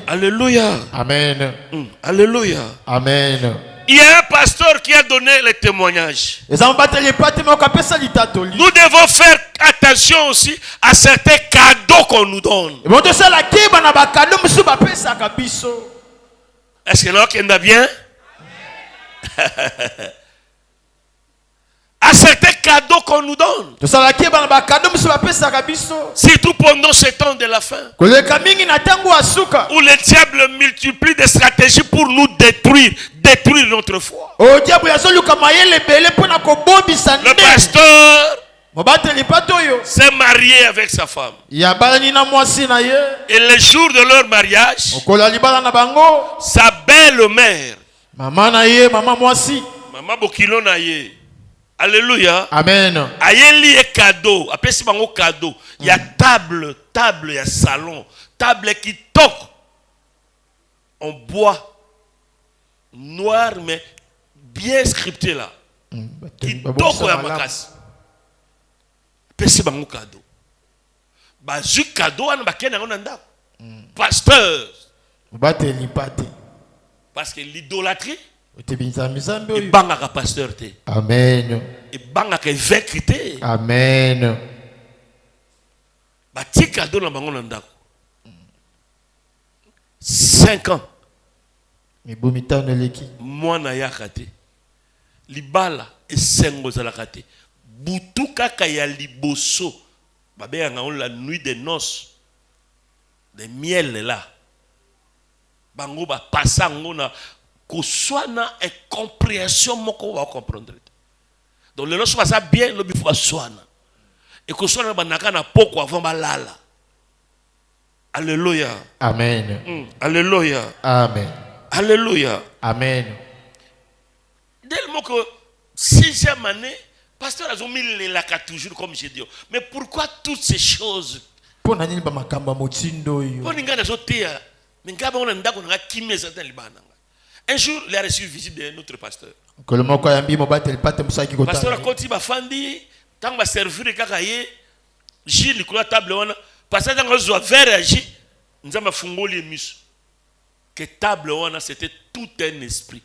Alléluia. Amen. Alléluia. Amen. Il y a un pasteur qui a donné le témoignage. Nous devons faire attention aussi à certains cadeaux qu'on nous donne. Est-ce que là, on a bien? À certains cadeaux qu'on nous donne. Surtout pendant ce temps de la fin. Où le diable multiplie des stratégies pour nous détruire notre foi. Le pasteur s'est marié avec sa femme. Et le jour de leur mariage, sa belle-mère, Maman Bokilo Naye, alléluia. Amen. Ayeli est cadeau. Après c'est un cadeau. Il y a table, il y a salon, table qui toque en bois noir mais bien scripté là. Qui toque à ma casse. Après c'est un cadeau. Bazu cadeau à n'importe on anda. Pasteur. Parce que l'idolâtrie. Et bangaka pasteur te. Amen. Et bangaka évêque te. Amen. Bati cadeau na bango na ndako. 5 ans. Mwana yaka te. Libala esengo zalaka te. Butu kaka ya liboso. Babe yanga on la nuit de noces. De miel là. Bango ba passango na Koswana est compréhension moko va comprendre. Donc le lorsque ça bien le bifo swana. Et Koswana banaka na poko avant balala. Alléluia. Amen. Alléluia. Amen. Alléluia. Amen. Dès le mot que 6e année, pasteur a mis les laka toujours comme je dis. Mais pourquoi toutes ces choses? Pour nani ba makamba motindo yo. Pour ninga na zotea, ngaba on ndako nga kimeza dans libana. Un jour, il a reçu une visite de notre pasteur. Pasteur a continué à fandi, tant que servir kakaye, Gilles likula table wana, pasteur a reçu verre Gilles, nous avons fungoli mis. Que table wana c'était tout un esprit.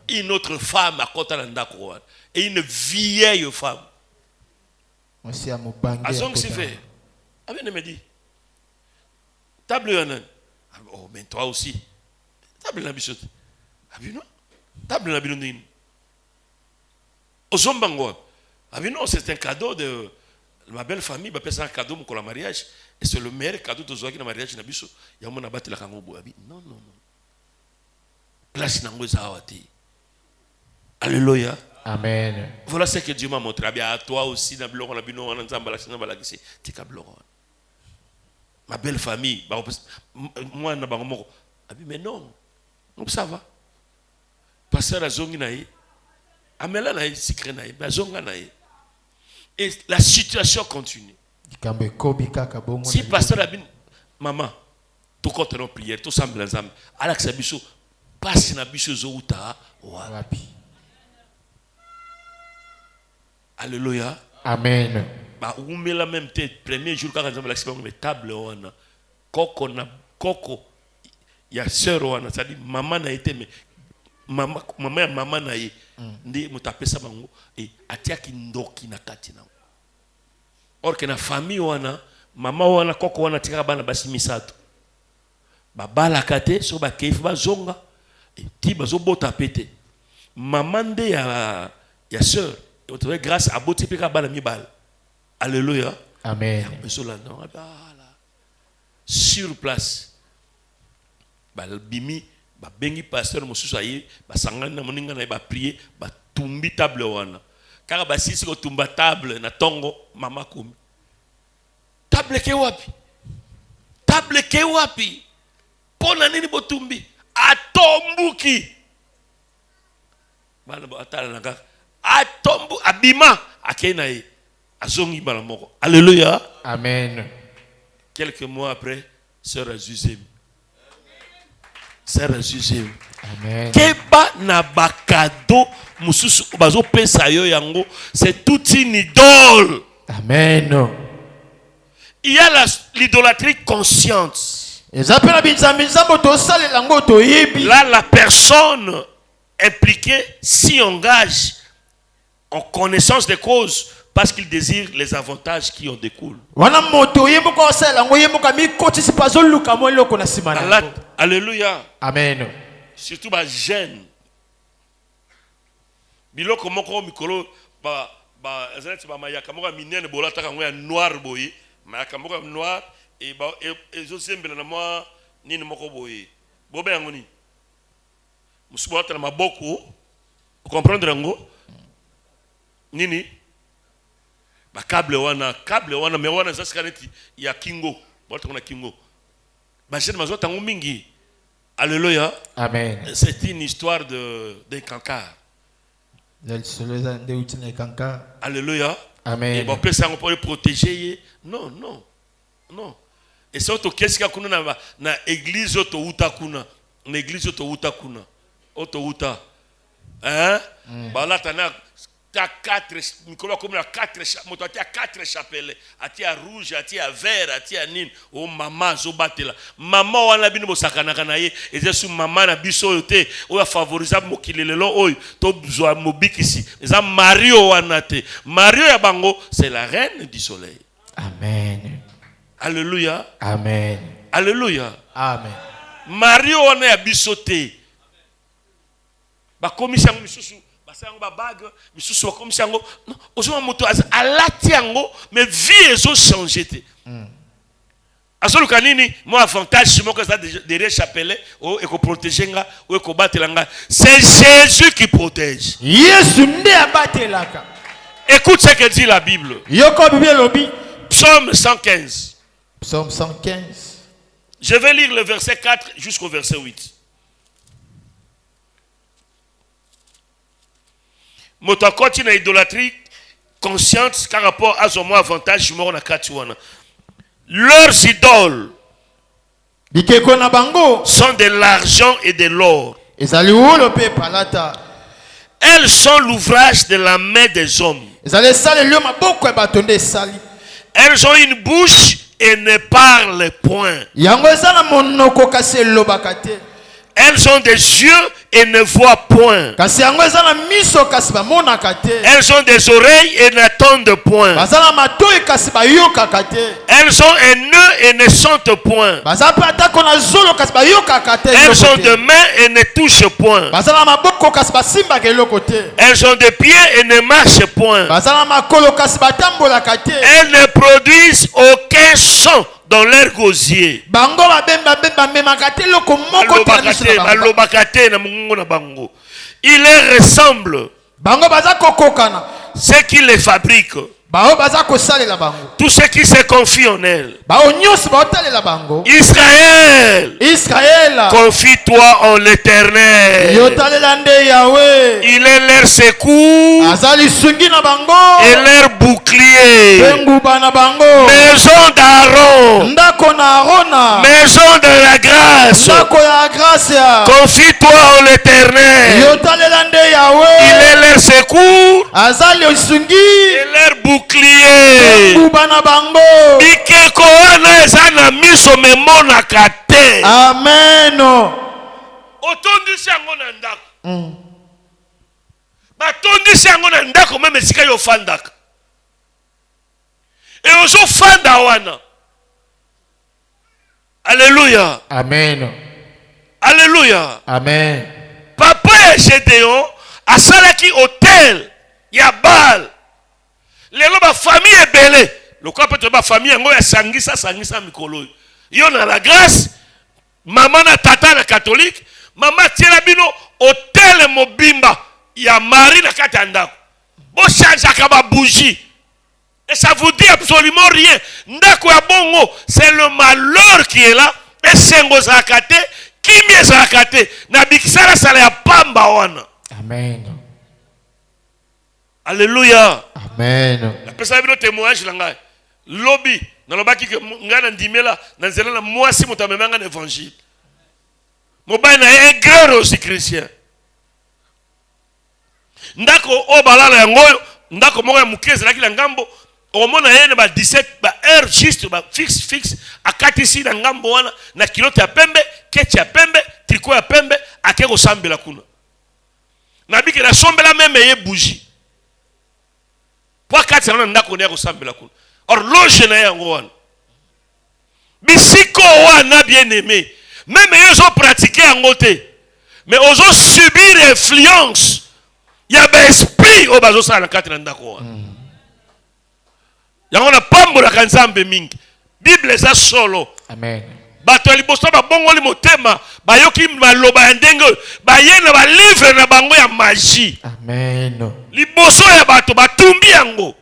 Une autre femme à côté de ndako et une vieille femme. Azong si fait. Amen me dit. Table wana. Oh mais toi aussi. Table na biso. Abino? Table na bino nini? Ozombango. Abino, c'est un cadeau de ma belle famille, ba pesa un cadeau pour le mariage et c'est le meilleur cadeau de zoaki na mariage na biso. Ya mona batela kango bo abi. Non. Place na ngo zawati. Alléluia. Amen. Voilà ce que Dieu m'a montré. À toi aussi na biloko na bino wana nzamba la sina bala kisi. Tika biloko. Ma belle famille, moi na bango moko. Abi mais non. Donc ça va. Pasteur azongi naïe. Amela naïe, sikre naïe, bazonga naïe. Et la situation continue. Si pasteur abin, maman, tout compte nos prières, tout semble ensemble. Alex abiso, passe na biso zouta. Alléluia. Amen. Bah ou met la même tête. Premier jour quand ensemble l'expérience mais table on a coco na coco. Il y a sœur wana, ça dit maman n'a été mais maman n'a été ndi mutapesa bango et atiaki ndoki na kati na. or que na famille wana mama wana koko wana tika bana basi misato babala kate so ba keifu bazonga ti bazobota pete maman de ya sœur et grâce à boti pika bana mibal. Alléluia. Amen. Sur place bimi ba bengi pasteur mosusu aye ba sangana na moninga na ba prier ba tumbi table wana kaka ba sisi ko tumba table na tongo mama komi table ke wapi pona nini botumbi atombuki bana ba atala na kaka atombu abima akena ye azongi bala moko. Alléluia. Amen. Quelques mois après, sœur Azuzem. Sœur Azuzem. Amen. Keba na bakado mususu bazo pesa yo yango, c'est toute une idole. Amen. Il y a l'idolâtrie consciente. Là, la personne impliquée s'y engage en connaissance des causes parce qu'il désire les avantages qui en découlent. Alléluia. Amen. Surtout ba jeune. Biloko moko mikolo ba ezalati ba mayaka moko minene bolata kango ya noir boye, mayaka moko noir et ba ezo sembela na moi nini moko boye. Bobe yango ni. Musubo atala maboko. Comprendre ngo? Nini? Ba câble wana me wana zaskaneti ya kingo. Bolata na kingo. Ba jeune mazo tango mingi. Alléluia. Amen. C'est une histoire de cancard. Alléluia. Amen. Et bon, ça on peut le protéger. Non. Et ça auto qu'est-ce qu'il y a na église auto uta kuna. Na église auto uta kuna. Auto uta. Hein? Bah là t'as 4 Nicolas comme 4 moto atia 4 chapelles atia rouge atia vert atia nini o mama zo batela mama wana bino bosakana kana ye eza su mama na biso yote o ya favoriser mokilelelo oyo to zwa mobikisi eza Mario wana te Mario ya bango c'est la reine du soleil. Amen. Alléluia. Amen. Alléluia. Amen. Mario wana ya biso te ba komisa misusu basango ba bague misusu comme sango non ozoma moto alati yango mais vie ezo changer te azolu kanini moi avantage moko ça derrière chapelet o eko protéger nga o eko batela nga c'est Jésus qui protège. Yesu nde abatelaka. Écoute ce que dit la Bible. Yoko Bible lobi. Psaume 115. Psaume 115. Je vais lire le verset 4 jusqu'au verset 8. Moto continue idolâtrie consciente par rapport à son avantage mort na katuana. Leurs idoles sont de l'argent et de l'or. Elles sont l'ouvrage de la main des hommes. Elles ont une bouche et ne parlent point. Elles ont des yeux et ne voient point. Elles ont des oreilles et n'attendent point. Elles ont un nœud et ne sentent point. Elles ont des mains et ne touchent point. Elles ont des pieds et ne marchent point. Elles ne produisent aucun son dans leur gosier. Il les ressemble. Ceux qui les fabriquent. Tous ceux qui se confient en elle. Israël, confie-toi en l'Éternel. Il est leur secours et leur bouclier. Maison d'Aaron, maison de la grâce, confie-toi en l'Éternel. Il est leur secours et leur bouclier. Bikeko wana eza na miso memonaka te. Amen. Otondisi yango na ndako. Batondisi yango na ndako meme esika yo fandaka. Et ozo fanda wana. Alléluia. Amen. Alléluia. Amen. Papa ya Gédéon asalaki hôtel ya Baal. Lelo ba famille ebele. Lokwa peut ba famille yango ya sangisa mikolo. Yo na la grâce, maman na tata na catholique, maman tiela bino hôtel mobimba ya Marie na kati ya ndako. Bo changeaka ba bougie. Et ça vous dit absolument rien. Ndako ya bongo, c'est le malheur qui est là. Et sengo zakate, kimie zakate, na bikisala sala ya pamba wana. Amen. Alléluia. Amen. La personne a témoignage là. Lobby, dans le baki que ngana ndimela, dans zela na mwasi mutamemanga l'évangile. Mobile na un grand aussi chrétien. Ndako o balala yango, ndako moko ya mukeze la kila ngambo. Au moins, il y a 17 heures juste, fixe, à 4 ici, dans Gamboana, na kilote ya pembe, keti ya pembe, tricot ya pembe, à keko sambe la kuna. Nabi ke la sombe la même ye bougie. Pour 4 ans, ndako ne ko sambe la kuna. Or, loge na yango wana. Bisiko wana bien aimé. Même ils ont pratiqué en côté. Mais ils ont subi l'influence. Il y a un esprit au bazo sa na 4 ans ndako wana. Yango na pambola kanzambe mingi. Bible za solo. Amen. Bato ya liboso ba bongoli motema, bayoki maloba ya ndenge, bayena ba livre na bango ya magie. Amen. Liboso ya bato batumbi yango.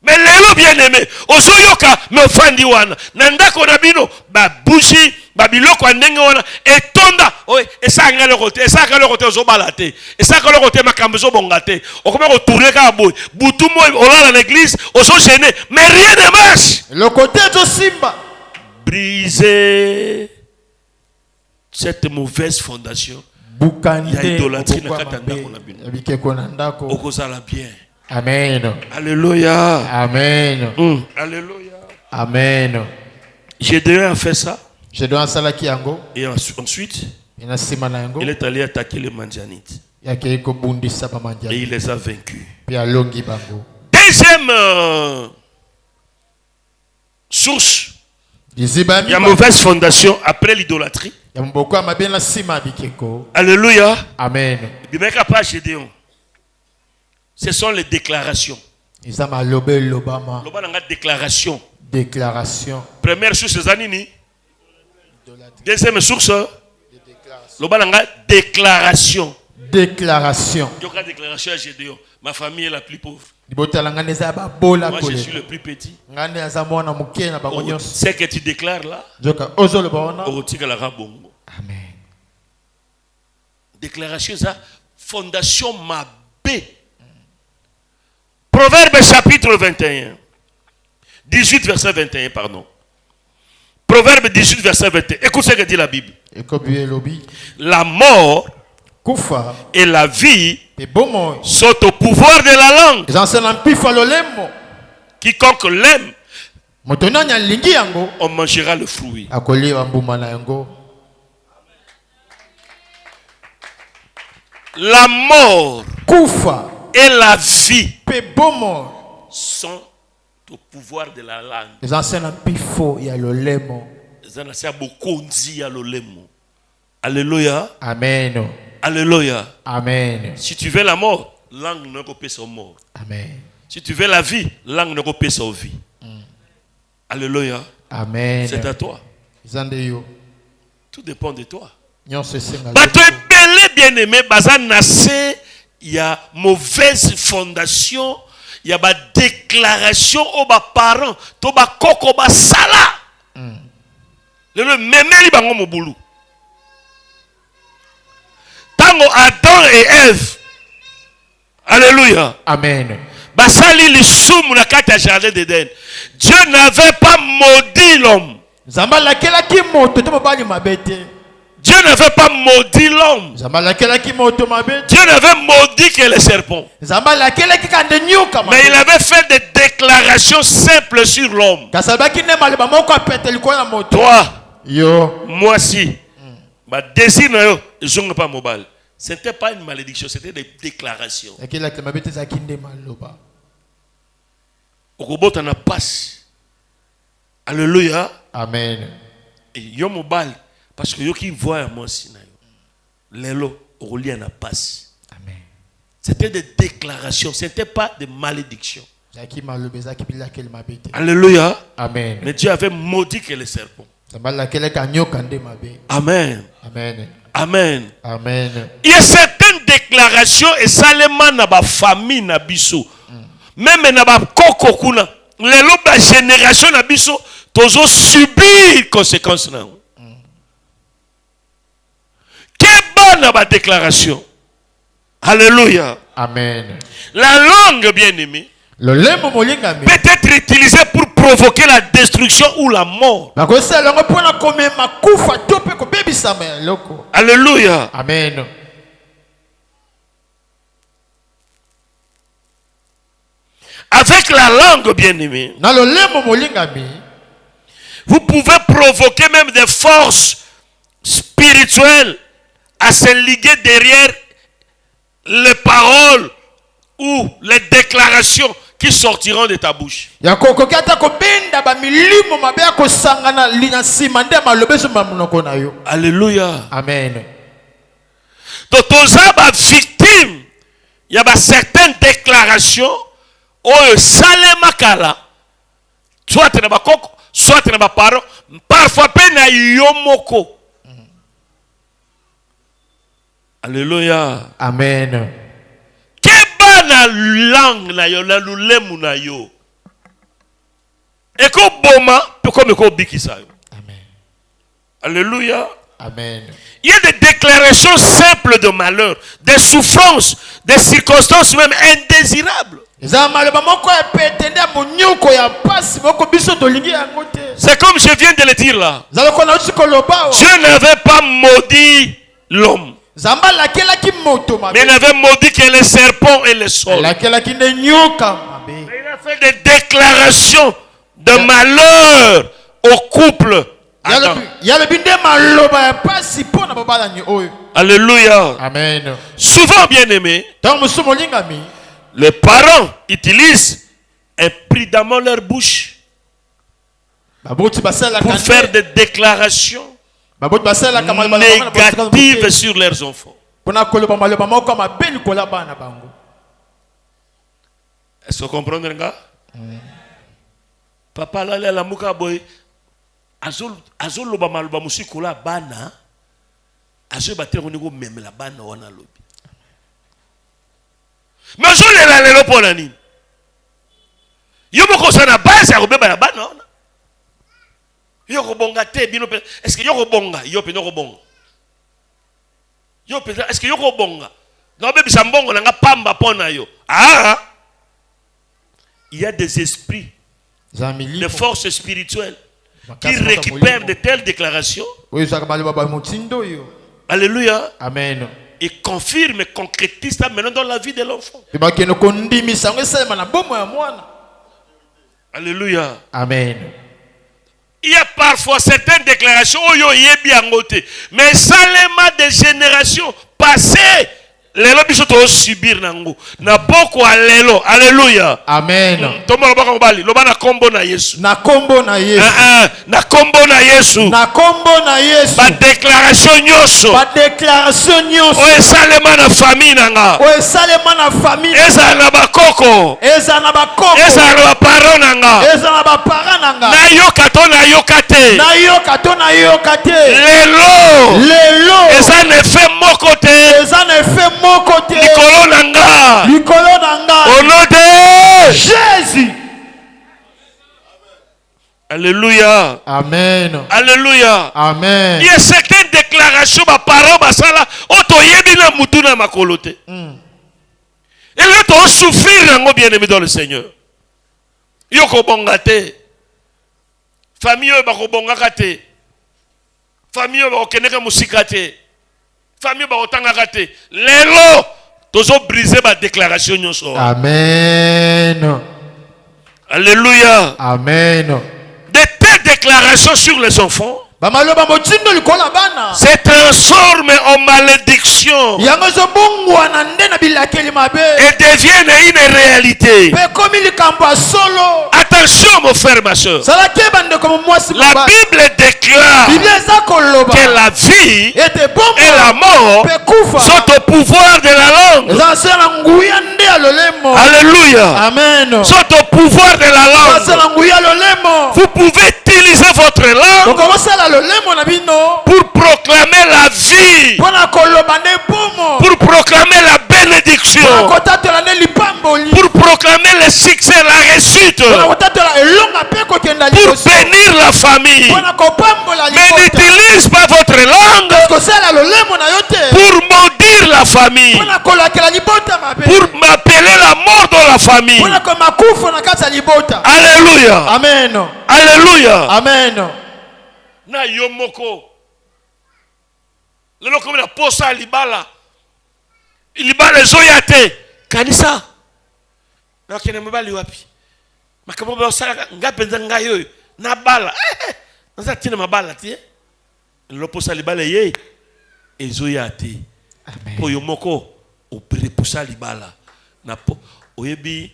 Mais lelo bien aimé, ozoyoka me fandi wana. Na ndako na bino ba bougie, ba biloko ndenge wana etonda. Oye, esanga le côté ozobalate. Esanga le côté makambo zobongate. Okoma ko tourner ka boy. Butu mo olala na l'église, ozo gêné, mais rien ne marche. Le côté de Simba. Briser cette mauvaise fondation. Bukande. Il y a idolâtrie na katanda ko na bino. Yabike ko na ndako. Okozala bien. Amen. Alléluia. Amen. Alléluia. Amen. Gédéon a fait ça. Gédéon salaki yango. Et ensuite, il est allé attaquer les Mandianites. Et il les a vaincus. Deuxième source. Il y a mauvaise fondation après l'idolâtrie. Alléluia. Amen. Gédéon. Ce sont les déclarations. Déclaration. Déclaration. Première source, c'est Zanini. Deuxième source, déclaration. Déclaration. Déclaration à Gédéon. Ma famille est la plus pauvre. Moi, je suis le plus petit. Ce que tu déclares là, Amen. déclaration, ça, fondation ma B. Proverbe chapitre 21. 18 verset 21, pardon. Proverbe 18 verset 21. Écoute ce que dit la Bible. La mort et la vie sont au pouvoir de la langue. Quiconque l'aime, on mangera le fruit. La mort et la vie sont au pouvoir de la langue. Alléluia. Amen. Alléluia. Amen. Si tu veux la mort, langue ne peut pas sa mort. Amen. Si tu veux la vie, langue ne peut pas sa vie. Alléluia. Amen. C'est à toi. Tout dépend de toi. Bato ebele bien aimé, bazan nassé, il y a mauvaise fondation, il y a ba déclaration aux ba parents, to ba koko ba sala. Le memeli bango mobulu. Tango Adam et Ève. Alléluia. Amen. Basali li soum na kati ya jardin d'Éden. Dieu n'avait pas maudit l'homme. Dieu n'avait pas maudit l'homme. Dieu n'avait maudit que les serpents. Mais il avait fait des déclarations simples sur l'homme. Toi, moi si, ma désir je ne pas mobile. Ce n'était pas une malédiction, c'était des déclarations. okobota na passe. Alléluia. Amen. Et yo mobile parce que yo qui voit moi si na yo. Lelo okolia na passe. Amen. C'était des déclarations, c'était pas des malédictions. Alléluia. Amen. Mais Dieu avait maudit que les serpents. Amen. Amen. Amen. Amen. Il y a certaines déclarations et seulement na ba famille na biso. Même na ba koko kuna. Les ba génération na biso tozo subir conséquences na. Que bon na ba déclaration. Alléluia. Amen. La langue bien-aimée peut être utilisée pour provoquer la destruction ou la mort. Alléluia. Amen. Avec la langue bien-aimée, vous pouvez provoquer même des forces spirituelles à se liguer derrière les paroles ou les déclarations qui sortiront de ta bouche. Alléluia. Amen. Donc, tu as victime, il y a certaines déclarations où salema kala, soit tu n'as pas coco, soit tu n'as pas parole, parfois peine à yomoko. Alléluia. Amen. Na langue na yo na lulemu na yo eko boma peko meko bikisa yo. Amen. Alléluia. Amen. Il y a des déclarations simples de malheur, des souffrances, des circonstances même indésirables. C'est comme je viens de le dire là. Dieu n'avait pas maudit l'homme, mais il avait maudit que les serpents et les sols. Il a fait des déclarations de malheur au couple. Alléluia. Amen. Souvent, bien aimé, les parents utilisent imprudemment leur bouche pour faire des déclarations négatives sur leurs enfants. Est-ce que vous comprenez, gars? Papa là la muka boy azol loba maloba musikola bana azol battre ko ngo même la bana wana lobi. Mais azol la lelo pona nini? Yo moko sana base ya kobeba la bana wana. Yo ko bonga te bino pe est-ce que yo ko bonga yo pe no ko bonga. Yo pe est-ce que yo ko bonga? Na bebi sambongo na nga pamba pona yo. Ah! Il y a des esprits, des forces spirituelles qui récupèrent de telles déclarations. Alléluia. Amen. Et confirment et concrétisent ça maintenant dans la vie de l'enfant. Alléluia. Amen. Il y a parfois certaines déclarations, mais seulement des générations passées. Lelo biso to subir nango na boko alelo. Alléluia. Amen. Tomo lobaka mobali loba na kombo na Yesu. Na kombo na Yesu. Na kombo na Yesu. Na kombo na Yesu. Ba déclaration nyonso. Ba déclaration nyonso. O esalema na famille nanga. O esalema na famille. Eza na bakoko. Eza na bakoko. Eza na parents nanga. Eza na ba parents nanga. Na yoka to na yokate. Na yoka to na yokate. Lelo. Eza na fait mon côté. Eza na fait mon côté. Nikolo nanga. Nikolo nanga. Au nom de Jésus. Alléluia. Amen. Alléluia. Amen. Il y a certaines déclarations ma parole basala oto yebina mutuna makolote. Et là tu vas souffrir nango bien-aimé dans le Seigneur. Yoko bongate. Famille bako bongakate. Famille bako keneka musikate. Famille ba otanga kate lelo tozo briser ba déclaration nyonso. Amen. Alléluia. Amen. De telles déclarations sur les enfants bamaloba motindo likola bana se transforme en malédiction yango ezobongwana nde na bilakeli mabe et devienne une réalité. pekomi likambo ya solo. Attention mon frère, ma soeur. salaki bandeko mwasi La mobali. Bible déclare biblia eza koloba que la vie ete bombo et la mort mpe kufa sont au pouvoir de la langue. eza na se na nguya nde ya lolemo. Alléluia. amen. Sont au pouvoir de la eza na langue. nguya ya lolemo. Vous pouvez utiliser votre langue okokosala lolemo na bino pour proclamer la vie, mpona koloba nde bomo, pour proclamer la bénédiction, mpona kotatola nde lipamboli, pour proclamer le succès, la réussite, mpona kotatola elonga mpe kokenda pour liboso, bénir la famille. mpona kopambola Mais libota. n'utilise pas votre langue kosala lolemo na yo te pour maudire la famille, mpona kolakela libota mabe, pour m'appeler la mort dans la famille. mpona komakufa na kati ya libota. Alléluia. amen. Alléluia. amen. Na yomoko. Lelo comme la posa libala. Libala zoyate. Kanisa. Na kene mbali wapi? Makambo ba sala ngapenza ngayo na bala. Nza tina mabala tie. Lelo posa libala ye. Ezoyate. Amen. Po yomoko o preposa libala. Na po oyebi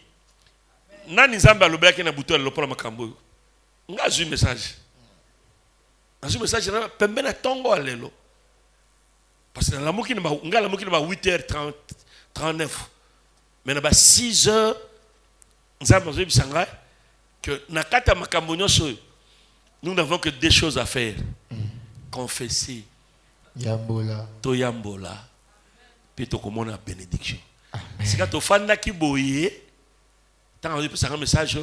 nani nzambe alobelaki na buto lelo pona makambo yo. Nga azui message. Azui message na pembe na tongo alelo. Parce que la moki na nga la moki na 8h39. Mais na ba 6h nzambe azui bisanga que na kata makambo nyonso nous n'avons que deux choses à faire. Confesser. Yambola. To yambola. Puis to komona bénédiction. C'est quand to fanda ki boye tant on peut un message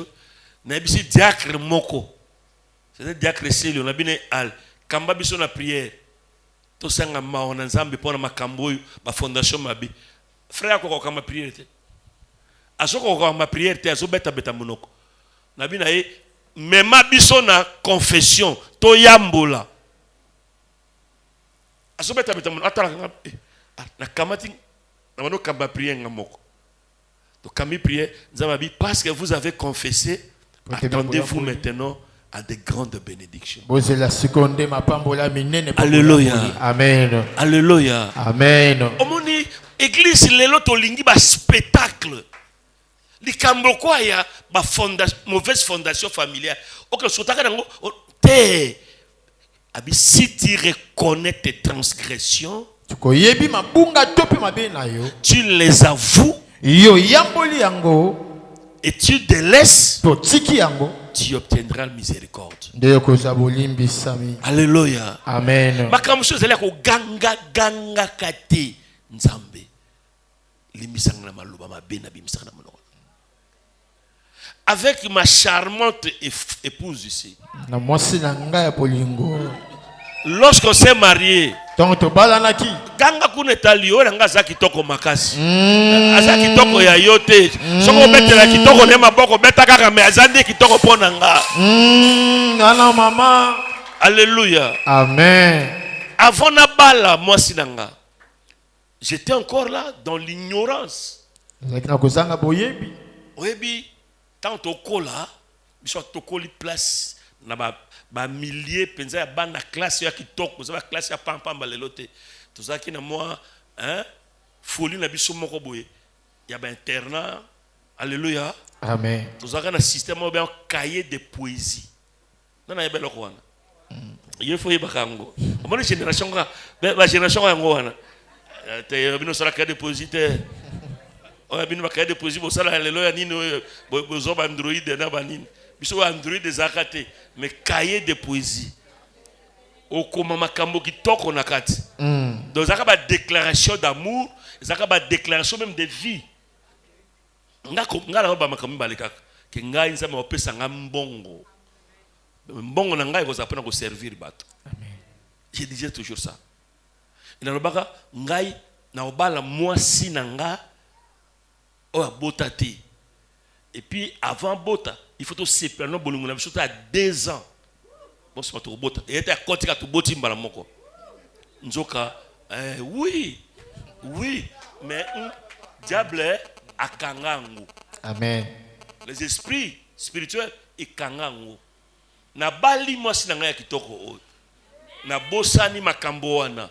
na bisi diacre moko. C'est diacre Célio na bine al kamba biso na prière. To sanga ma on nzambe pona makambo ba fondation mabi. Frère ko kama prière te. Asoko ko kama prière te azo beta monoko. Na bina e mema biso na confession to yambola. Azo beta monoko atala na kamati na mano kamba prière ngamoko. Donc quand il priait, parce que vous avez confessé, attendez-vous maintenant à de grandes bénédictions. Alléluia. Amen. Alléluia. Amen. Omoni église lelo tolingi ba spectacle. Likambo kwa ya ba mauvaise fondation familiale. OK, sotaka nango te. Abi si tu reconnais tes transgressions, tu les avoues. Yo yamboli yango et tu délaisses, to tiki yango, tu obtiendras la miséricorde. Ndeyo kozaboli mbisami. Alléluia. Amen. Makamso zela ko ganga kate nzambe. Limisanga na maluba mabena bimisanga na monoko. Avec ma charmante épouse ici. Na mwasi na nga ya polingo. Lorsqu'on s'est marié, donc to balanaki. Ganga kunetali ora nga za kitoko makasi. Aza kitoko ya yote. Soko betela kitoko ne maboko beta kaka me azande kitoko pona nga. Nana mama. Alléluia. Amen. Avant na bala moi sinanga. J'étais encore là dans l'ignorance. Zakina kozanga boyebi. Oyebi tant okola, biso tokoli place na ba milliers penza ya bana classe ya kitoko, za ba classe ya pampamba lelote. Tozaki na moi hein folie na biso moko boye. Ya ba internat. Alléluia. Amen. Tozaka na système o bien cahier de poésie. Nana yebelo ko wana. Il faut y bakango. Omoni génération ba génération yango wana. Te bino sala cahier de poésie te. On a bino ba cahier de poésie bo sala lelo ya nini bo zo ba Android na ba nini. Biso Android zakate mais cahier de poésie. Okoma makambo kitoko na kati. Donc zaka ba déclaration d'amour, zaka ba déclaration même de vie. Ngala ba makambo baleka ke ngai nzama opesa ngambongo. Mbongo na ngai koza pena ko servir bato. Amen. Je disais toujours ça. Ina lobaka ngai na obala mwasi na nga o abotati. Et puis avant bota, il faut to séparer no bolungu na biso à 2 ans. Bon c'est pas to bota. Et était à côté ka to boti mbala moko. Nzoka oui. Oui, mais diable akangangu. Amen. Les esprits spirituels ikangangu. Na bali mwasi na nga ya kitoko oyo. na bosani makambo wana.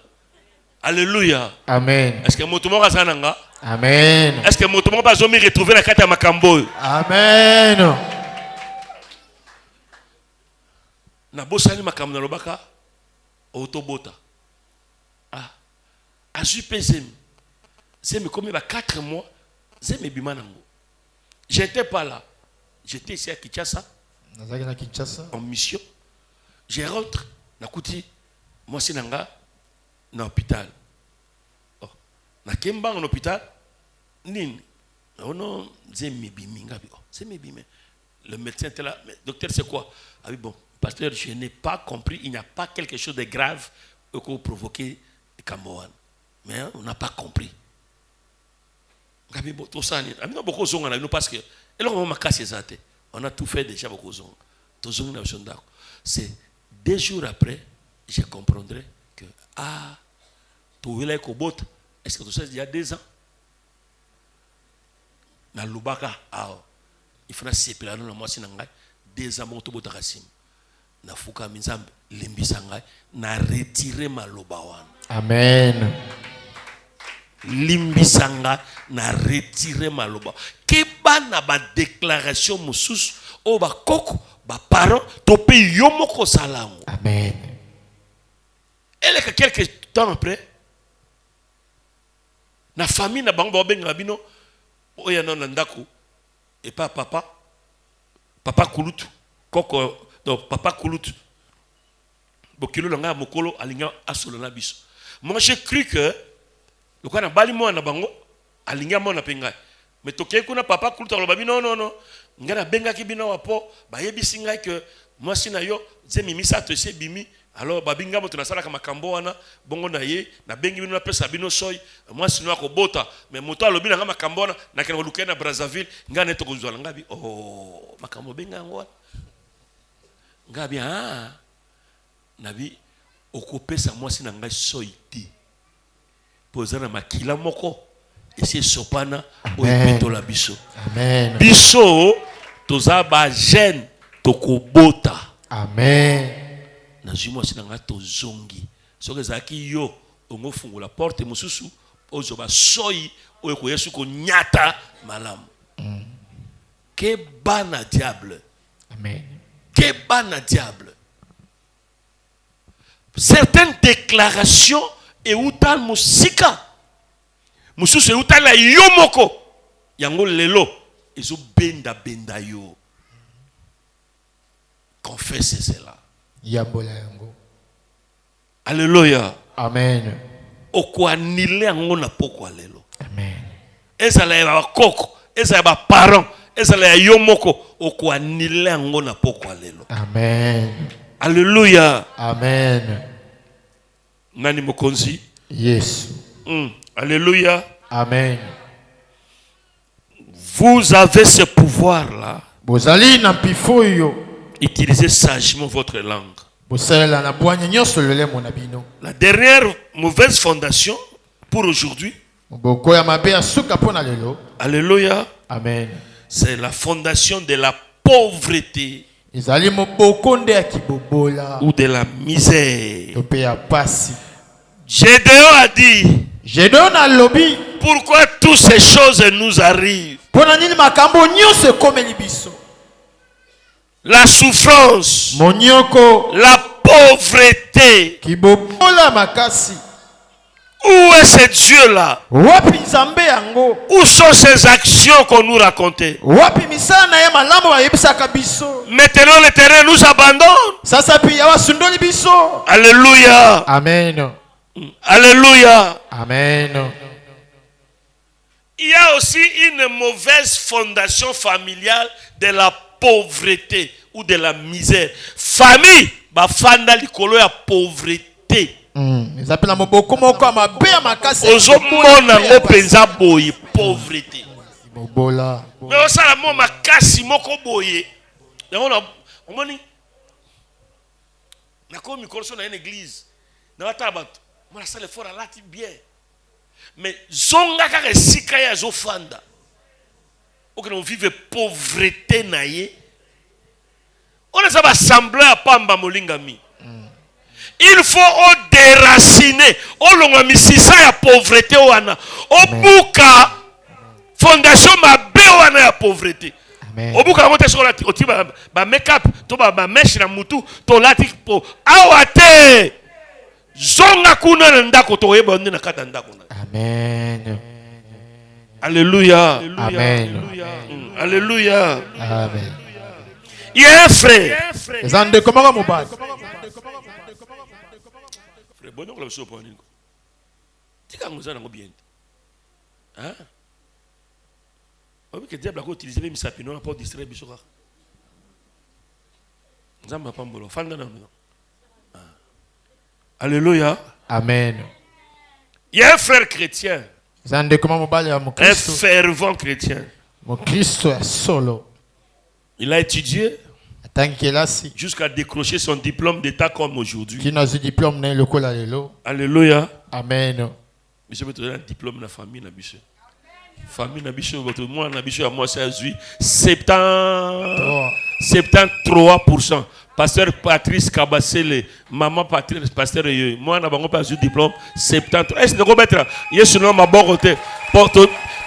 Alléluia. Amen. Est-ce que motomo kazananga? Amen. Est-ce que motomo bazomi retrouver la carte ya makambo? Amen. Na bosani makambo na lobaka otobota. Ah. Azupe zemi. Zemi comme 4 mois, zemi bimanango. J'étais pas là. J'étais ici à Kinshasa. En mission. Je rentre, nakuti, moi c'est nanga, na hôpital. Oh, na kemba en hôpital, nini. Oh non, c'est mebimi, ngabi. Oh, c'est mebimi. Le médecin était là, mais docteur c'est quoi? Ah oui bon, pasteur, je n'ai pas compris, il n'y a pas quelque chose de grave que vous provoquez le Cameroun. Mais hein, on n'a pas compris. Ngabi bon, tout ça, on a beaucoup de gens parce que, et là on m'a cassé ça. On a tout fait déjà beaucoup de gens. C'est 2 jours après, je comprendrai que, ah, tout est Kobot, est-ce que tout ça, il y a 2 ans? Na Lubaka, ah, il faut séparer dans la moitié de 2 ans, mon tobo takasim. Na Fuka Minzam, Limbisanga, na retiré ma lobawan. Amen. Limbisanga, na retiré ma lobawan. Keba na ba déclaration moussous, o ba koko, ba parents, topé yomoko salango. Amen. Elle est quelques temps après, na famille na bango benga bino, oya non ndako, et pas papa kulutu, koko, donc papa kulutu, bokilo langa mokolo alinga asolo na biso. Moi j'ai cru que, le quoi na bali mo na bango, alinga mo na penga. Mais toké kuna papa kulutu aloba bino non. Ngana benga ki bino wapo, ba yebisi ngai que moi sina yo, zemi misa to se bimi. Alors babinga mo tunasala kama makambo wana bongo na ye na bengi bino na pesa bino soy moi sino ko bota mais moto alobi na makambo wana na kana lukena Brazzaville ngana to kozwala ngabi oh makambo benga ngwa ngabi ah nabi okopesa moi sina ngai soy ti pozana makila moko esi sopana oyepeto la biso. Amen. Biso toza ba jeune tokobota. Amen. Na jimo sinanga to zongi soke zaki yo ongo fungula porte mususu ozo ba soyi oyeko yesu ko nyata malamu. Que bana diable. Amen. Que bana diable. Certaines déclarations et utal musika mususu e utal la yomoko yango lelo ezo benda yo. Confesse cela. Alléluia. Amen. Okwanile yango na poko lelo. Amen. Ezala ya bakoko, ezala ba parents, ezala ya yomoko okwanile yango na poko lelo. Amen. Alléluia. Amen. Nani mokonzi? Yes. Alléluia. Amen. Vous avez ce pouvoir là. Bozali na pifoyo. Utilisez sagement votre langue. La dernière mauvaise fondation pour aujourd'hui. Alléluia. Amen. C'est la fondation de la pauvreté ou de la misère. Gédéon a dit, pourquoi toutes ces choses nous arrivent? La souffrance, la pauvreté. Où est ce Dieu-là? Où sont ces actions qu'on nous racontait? Maintenant le terrain nous abandonne. Alléluia. Amen. Alléluia. Amen. Il y a aussi une mauvaise fondation familiale de la pauvreté ou de la misère. Famille, ba fanda likolo ya pauvreté. Ozomona ngo penza boye pauvreté. Mais osala mo makasi moko boye. Yango omoni na ko mikolo so na une église. Na wata bato. Mo na sala fort alati bien. Mais zonga ka resika ya zo fanda. Ok, on vive pauvreté naye. On a ça va sembler à pamba molingami. Il faut déraciner. Olonga misisa ya pauvreté wana. Obuka fondation mabe wana ya pauvreté. Obuka monte sur la otiba ba make-up to ba mesh na mutu to lati po awate. Zonga kuna na ndako to yeba na kata ndako na. Amen. Alléluia. Amen. Alléluia. Amen. Il y a un frère. Zande comment mon bas? Frère, bon on la so pour ningo. Tika ngoza na bien. Hein? On veut que diable a utilisé même sapino pour distraire bisoka. Nzamba pambolo fanda na. Alléluia. Amen. Il y a un frère chrétien. Zande comment mon bas ya mon Un Christ? fervent chrétien. Mon Christ est solo. Il a étudié Tant qu'il a si. jusqu'à décrocher son diplôme d'état comme aujourd'hui. Qui n'a pas diplôme dans le col lelo. Alléluia. Amen. Monsieur peut un diplôme na famille na biso. Famille na biso votre moi na biso à moi c'est 73%. Pasteur Patrice Kabasele, maman Patrice, pasteur Yoy. Moi na bango pas eu diplôme 73. Est-ce que vous mettre Yesu no ma bon côté. Porte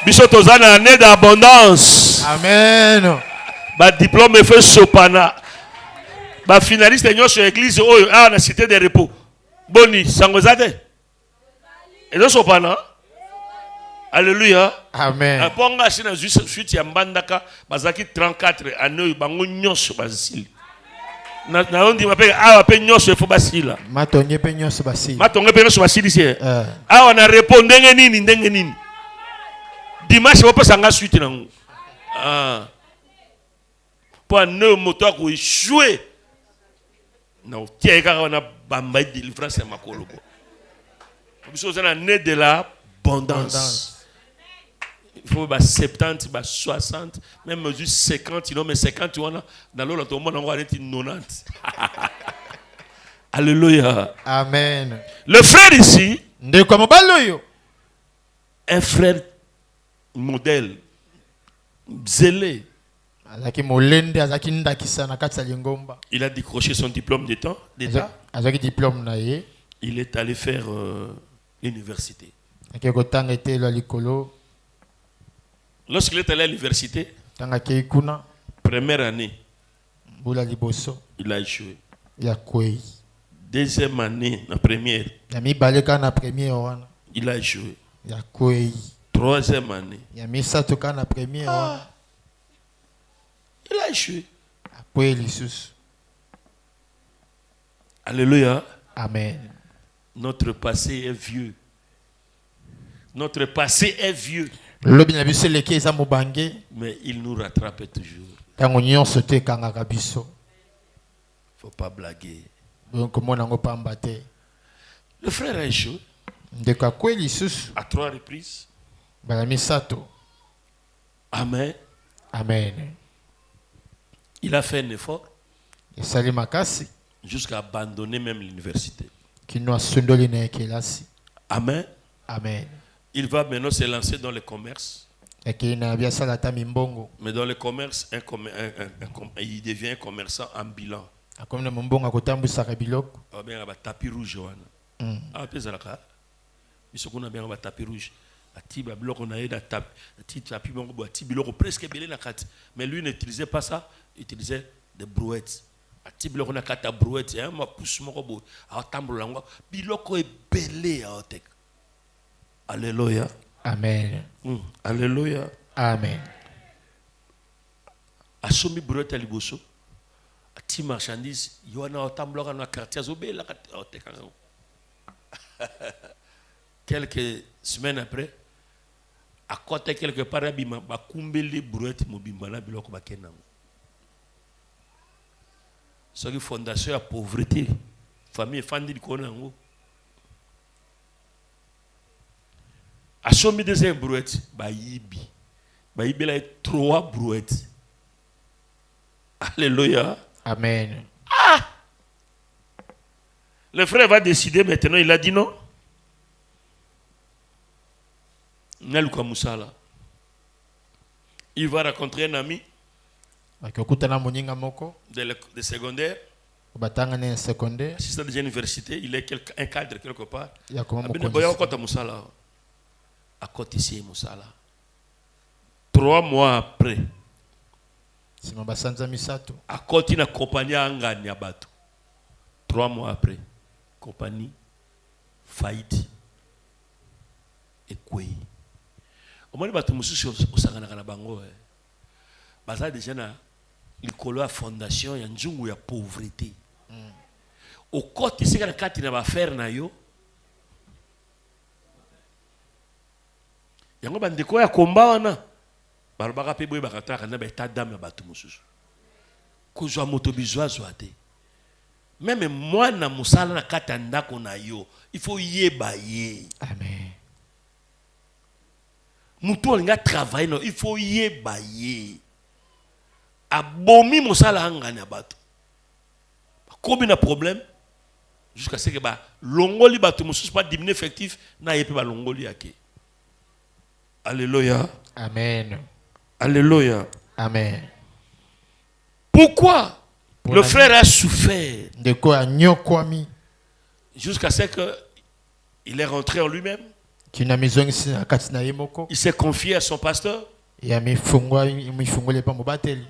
biso tozana année d'abondance. Amen. Ba diplôme fait sopana. Ba finaliste ño sur église oyo na cité des repos. Boni sangozate. Et donc sopana. Alléluia. Amen. Aponga sina suite ya mbandaka bazaki 34 années bango nyonso basili. Na ondi mapeka awa pe nyonso efo basila. Matonge pe nyonso basili. Matonge pe nyonso basili sie. Awa na répondre ndenge nini. Dimanche wopo sanga suite nango. Pour ne moto ko échouer. Non, tiens car on a bamba délivrance à makolo ko. Biso zana né de l'abondance. Il faut 70, 60, même mesure 50, mais 50 dans l'autre tout le monde on va être 90. Alléluia. Amen. Le frère ici, un frère modèle zélé. Il a décroché son diplôme d'État. Il est allé faire l'université. Lorsqu'il est allé à l'université, première année, il a échoué. Deuxième année, la première, il a échoué. Troisième année, il a échoué. Alléluia. Amen. Notre passé est vieux. Notre passé est vieux. Mais il nous rattrape toujours. Il ne faut pas blaguer. Le frère a échoué à 3 reprises. Amen. Amen. Il a fait un effort jusqu'à abandonner même l'université. Amen. Amen. Il va maintenant se lancer dans le commerce. Mais dans le commerce, il devient un commerçant ambulant. Tapis rouge. Mais lui n'utilisait pas ça, il utilisait des brouettes. Alléluia. Amen. Alléluia. Amen. Asomi brouette liboso. Ati marchandise, yona otambloka na quartier zobela otekanga. Quelques semaines après, à côté quelque part abima ba kumbeli brouette mobimba na biloko bakena. So ki fondation ya pauvreté, famille fandi likonango. Asomi deuxième brouette, bayibi. Bayibi là 3 brouettes. Alléluia. Amen. Ah! Le frère va décider maintenant, il a dit non. Naluka Moussala. Il va rencontrer un ami de secondaire. Batangane secondaire. Assistant de l'université, il est un cadre quelque part. Il y a comment à côté ici Moussala. 3 mois après. C'est ma basanza misato. À côté na compagnie anganya bato. 3 mois après. Compagnie faillite. Et quoi? Au moins bato mususu osangana kana bango. Baza déjà na likolo ya fondation ya njungu ya pauvreté. Au côté c'est kana kati na ba faire na yo. Yango bandeko ya komba wana. Balobaka pe boye bakataka na ba état d'âme ya bato mususu. Kozwa moto bizwa zoate. Même moi na musala na kati ndako na yo, il faut yeba ye. Amen. Mutu olinga travailler no, il faut yeba ye. Abomi musala anganya bato. Kobi na problème jusqu'à ce que ba longoli bato mususu pas diminuer effectif na yepe ba longoli yake. Alléluia. Amen. Alléluia. Amen. Pourquoi le frère a souffert de quoi nyokwami jusqu'à ce que il est rentré en lui-même? Kina maison ici na katina yemoko. Il s'est confié à son pasteur. Ya mifungwa mifungole pa mobateli.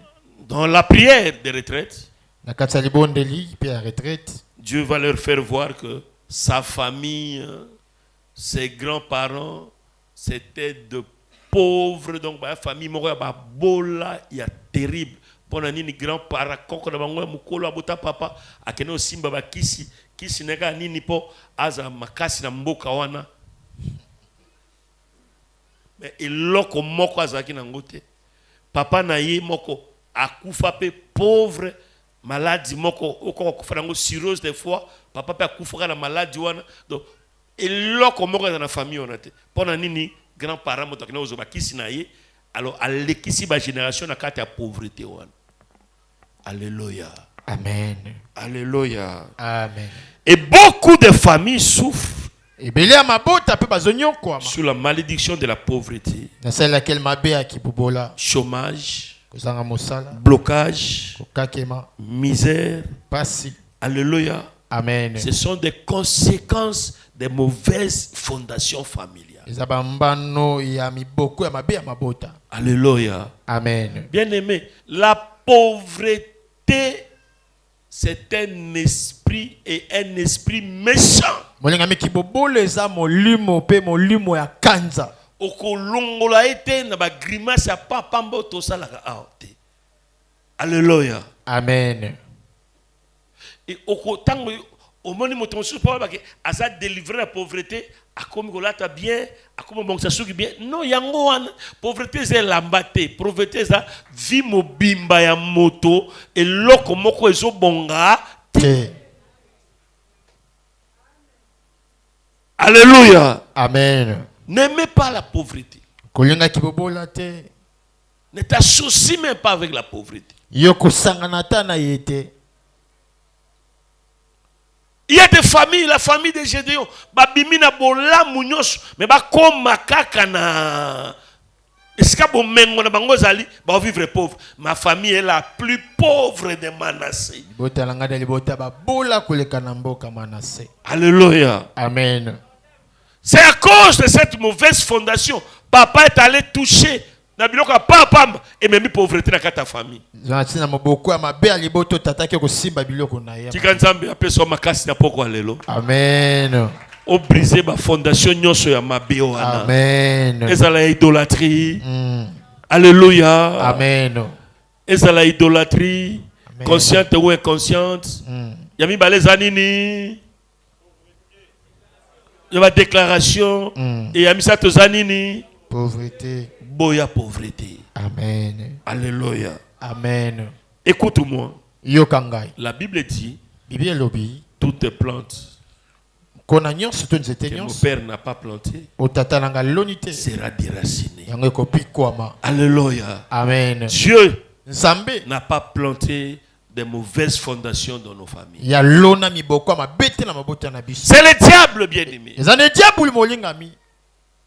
Dans la prière de retraite, Na katina libondeli puis la retraite. Dieu va leur faire voir que sa famille, ses grands-parents, c'était de pauvres. Donc, la famille, bola, il y a terrible. Pendant nini grands-parents, koko na bango mukolo abota papa, akene osimba ba kisi nega nini po aza makasi na mboka wana. Mais iloko moko azaki na ngote. Papa na ye moko akufa pe pauvre. Maladie moko oko kufa nango cirrhose des fois papa pe akufa na maladie wana donc eloko moko na famille on ate pona nini grand-parents moto kina ozoba kisi na ye alors alekisi ba génération na kati ya pauvreté wana. Alléluia. Amen. Alléluia. Amen. Et beaucoup de familles souffrent Et belia mabota pe bazonyo kwa sous la malédiction de la pauvreté. na celle laquelle mabe akibubola Chômage, kozanga mosala blocage, kokakema misère. pasi. Alléluia. Amen. Ce sont des conséquences des mauvaises fondations familiales. Ezaba mbano ya miboko ya mabe ya mabota. Alléluia. Amen. Bien-aimé, la pauvreté, c'est un esprit et un esprit méchant. Molinga mikibobolo eza molimo pe molimo ya kanza. Okolongola ete na ba grimace ya papa mboto salaka aote. Alléluia. Amen. Et okotango omoni moto mosusu pa ba ke asa délivrer la pauvreté akomi kolata bien akomi bongisa suki bien non yango wana pauvreté c'est lambate pauvreté c'est vie mobimba ya moto eloko moko ezobonga Te. Alléluia. Amen. N'aimez pas la pauvreté. Kolinga kibobola te. Ne t'associe même pas avec la pauvreté. Yoko sanganata na yete. Il y a des familles, la famille de Gédéon, babimina bola munyos, mais ba koma kaka na eska bo mengo na bango zali, ba vivre pauvre. Ma famille est la plus pauvre de Manassé. Bota langa de bota ba bola koleka na mboka Manassé. Alléluia. Amen. C'est à cause de cette mauvaise fondation. Papa est allé toucher na biloko papa et même pauvreté na kata famille. Zantina maboko ya mabe aliboto tataki kosimba biloko na ye. Tika nzambe apeso makasi na poko lelo. Amen. O briser ba fondation nyonso ya mabe wana. Amen. Ezala idolâtrie. Alléluia. Amen. Ezala idolâtrie. Amen. Consciente ou inconsciente. Yami baleza nini. Yaba déclaration. Et yami sato zanini. Pauvreté. Boya pauvreté. Amen. Alléluia. Amen. Écoute-moi. Yokangai. La Bible dit Bible lobi. toutes plantes Kona nyonso to nzete que mon nyonso. père n'a pas planté Otata nanga lonite. sera déraciné. Yango ekopikwama. Alléluia. Amen. Dieu Nzambe n'a pas planté des mauvaises fondations dans nos familles. ya lona miboko mabete na mabota na biso. C'est le diable, bien-aimé. Ezane diabulu molingami.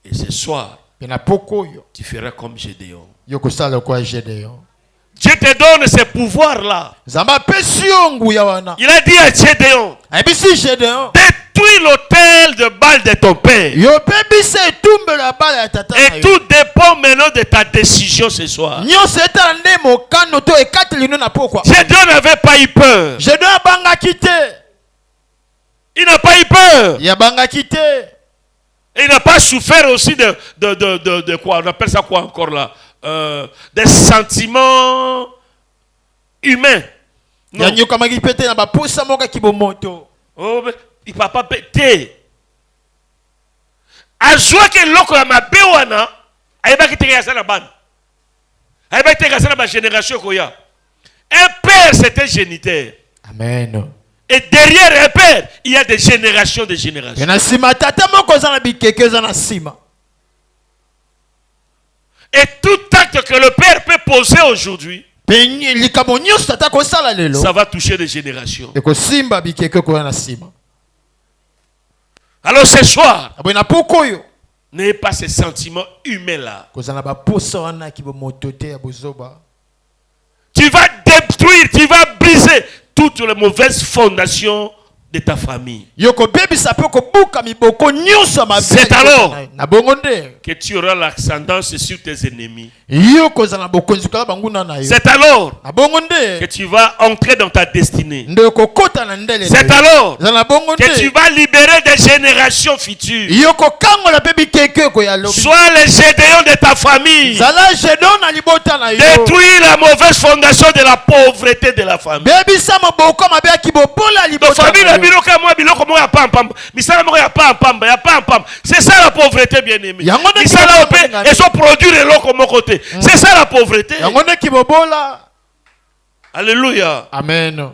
Et ce soir, Pena poko yo. tu feras comme Gédéon. Yoko sala kwa Gédéon. Dieu te donne ces pouvoirs-là. Nzambe apesi yo nguya wana. Il a dit à Gédéon, Ayebisi Gédéon. détruis l'autel de Baal de ton père. Yo pebisa etumbelo ya bala ya tata na Et yo. tout dépend maintenant de ta décision ce soir. Nyonso etala nde mokano to ekateli no na pokwa. Gédéon n'avait pas eu peur. Gédéon abangaki te. Il n'a pas eu peur. Yabangaki te. Et il n'a pas souffert aussi de quoi? On appelle ça quoi encore là? Des sentiments humains. Non. Yanyokamaki pete na bapusa moka kibomoto. Oh, mais il va pas péter. A joie que l'oko ya mabe wana, ayebaki te ya sana ban. Ayebaki te ya sana ba génération koya. Un père c'est un géniteur. Amen. Et derrière un père, il y a des générations de générations. Yana sima tata moko za na bikeke za na sima. Et tout acte que le père peut poser aujourd'hui, Penye likabo nyonso tata kosala lelo. ça va toucher des générations. Eko simba bikeke ko na sima. Alors ce soir, Abona pokoyo. n'ayez pas ces sentiments humains-là. Kozana bapusa wana kibomoto te ya bozoba. Tu vas détruire, tu vas briser toutes les mauvaises fondations de ta famille. Yoko bebisa pe ko buka miboko nyonso mabe. C'est alors na bongo nde. que tu auras l'ascendance sur tes ennemis. Yoko za na bokonzi kala banguna na yo. C'est alors Na bongo que nde. tu vas entrer dans ta destinée. Nde ko kota na ndele. C'est alors Za na bongo que tu nde. vas libérer des générations futures. Yoko kango la bebi keke ko ya lobi. Sois les Gédéons de ta famille. Zala Gédéon na libota na yo. Détruis la mauvaise fondation de la pauvreté de la famille. Bebisa maboko mabe ya kibopola La libota. famille na la yo. biloka moi biloko mo ya pam. Misala mo ya pam. C'est ça la pauvreté bien-aimé. Yango nde Misala kiboko opé ngani. et so produire eloko mo côté. C'est ça la pauvreté. Yango nde kibobola. Alléluia. Amen.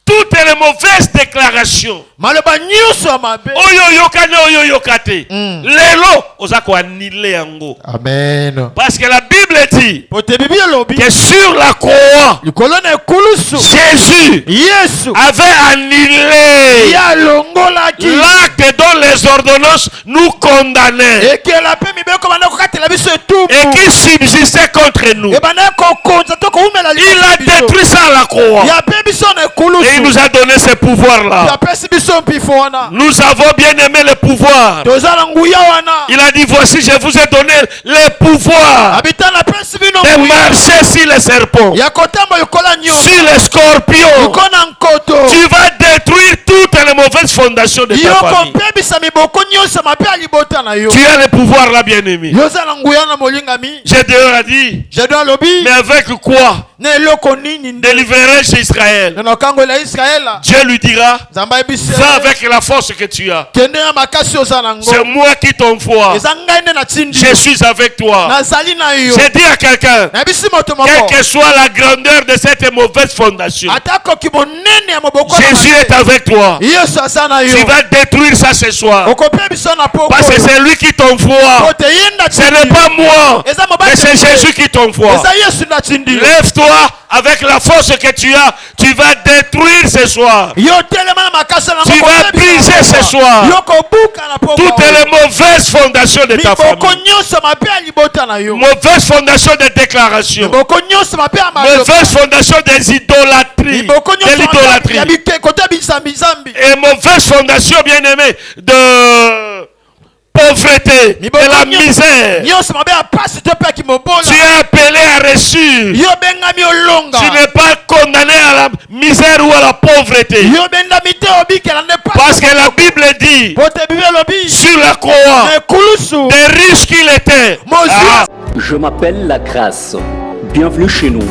Toutes les mauvaises déclarations. Maloba nyonso ya mabe. Oyo yokane oyo yokate. Lelo oza ko annule yango. Amen. Parce que la Bible dit Pote bibi lobi. que sur la croix, Likolo na ekulusu. Jésus Yesu. avait annulé Ya longola ki. l'acte dont les ordonnances nous condamnaient Ekela pe mibeko bana kokatela biso etubu. et qui subsistait contre nous. E bana kokonza to koumela Il a détruit ça à la croix Ya pe biso na ekulusu. et il nous a donné ces pouvoirs-là. Ya pesi biso mpifo wana. Nous avons bien aimé les pouvoirs. Toza na nguya wana. Il a dit, voici, je vous ai donné les pouvoirs Abita na pesi bino de nguya. marcher sur les serpents, Ya kotamba yokola nyo. sur les scorpions. Yokona nkoto. Tu vas détruire toutes les mauvaises fondations de ta Yoko famille. pebisa miboko nyonso mabe ya libota na yo. Tu as les pouvoirs là, bien-aimé. Yoza na nguya na molingami. Gédéon a dit, Gédéon lobi. mais avec quoi Na eloko nini nde. délivrerai-je Israël? Na kango la Israela. Dieu lui dira, Zamba ebise. va avec la force que tu as. Kende na makasi oza nango. C'est moi qui t'envoie. Eza ngai nde na tindi. Je suis avec toi. Nazali na yo. J'ai dit à quelqu'un, Na bisi moto quelle moko. que soit la grandeur de cette mauvaise fondation, Atako kimonene ya moboko. Jésus est avec toi. Yesu aza na yo. Tu vas détruire ça ce soir. Okope biso na poko. Parce que c'est lui qui t'envoie. Kote yenda Ce n'est pas moi, Eza mobali. mais c'est Jésus qui t'envoie. Eza Yesu na tindi. Lève-toi avec la force que tu as. Tu vas détruire ce soir. Yo telema na makasi na Tu vas briser ce soir Yo kobuka na poko. toutes les mauvaises fondations de ta Miboko famille. nyonso mabe ya libota na yo. Mauvaise fondation de déclaration. Miboko nyonso mabe ya maloba. Mauvaise fondation des idolâtries. Miboko De nyonso l'idolâtrie. ya bike kote bizambi zambi. Et mauvaise fondation, bien-aimé, de pauvreté, de la misère. Nyonso mabe ya pasi to pe kimobola. Tu es appelé à reçu. Yo bengami olonga. Tu n'es pas condamné à la misère ou à la pauvreté. Yo bengami te obikela ne pas. Parce que la Bible dit, Pote bibi lobi. sur la croix, Ekulusu. des riches qu'il était. Mozu. Ah, Je m'appelle La Grâce. Bienvenue chez nous.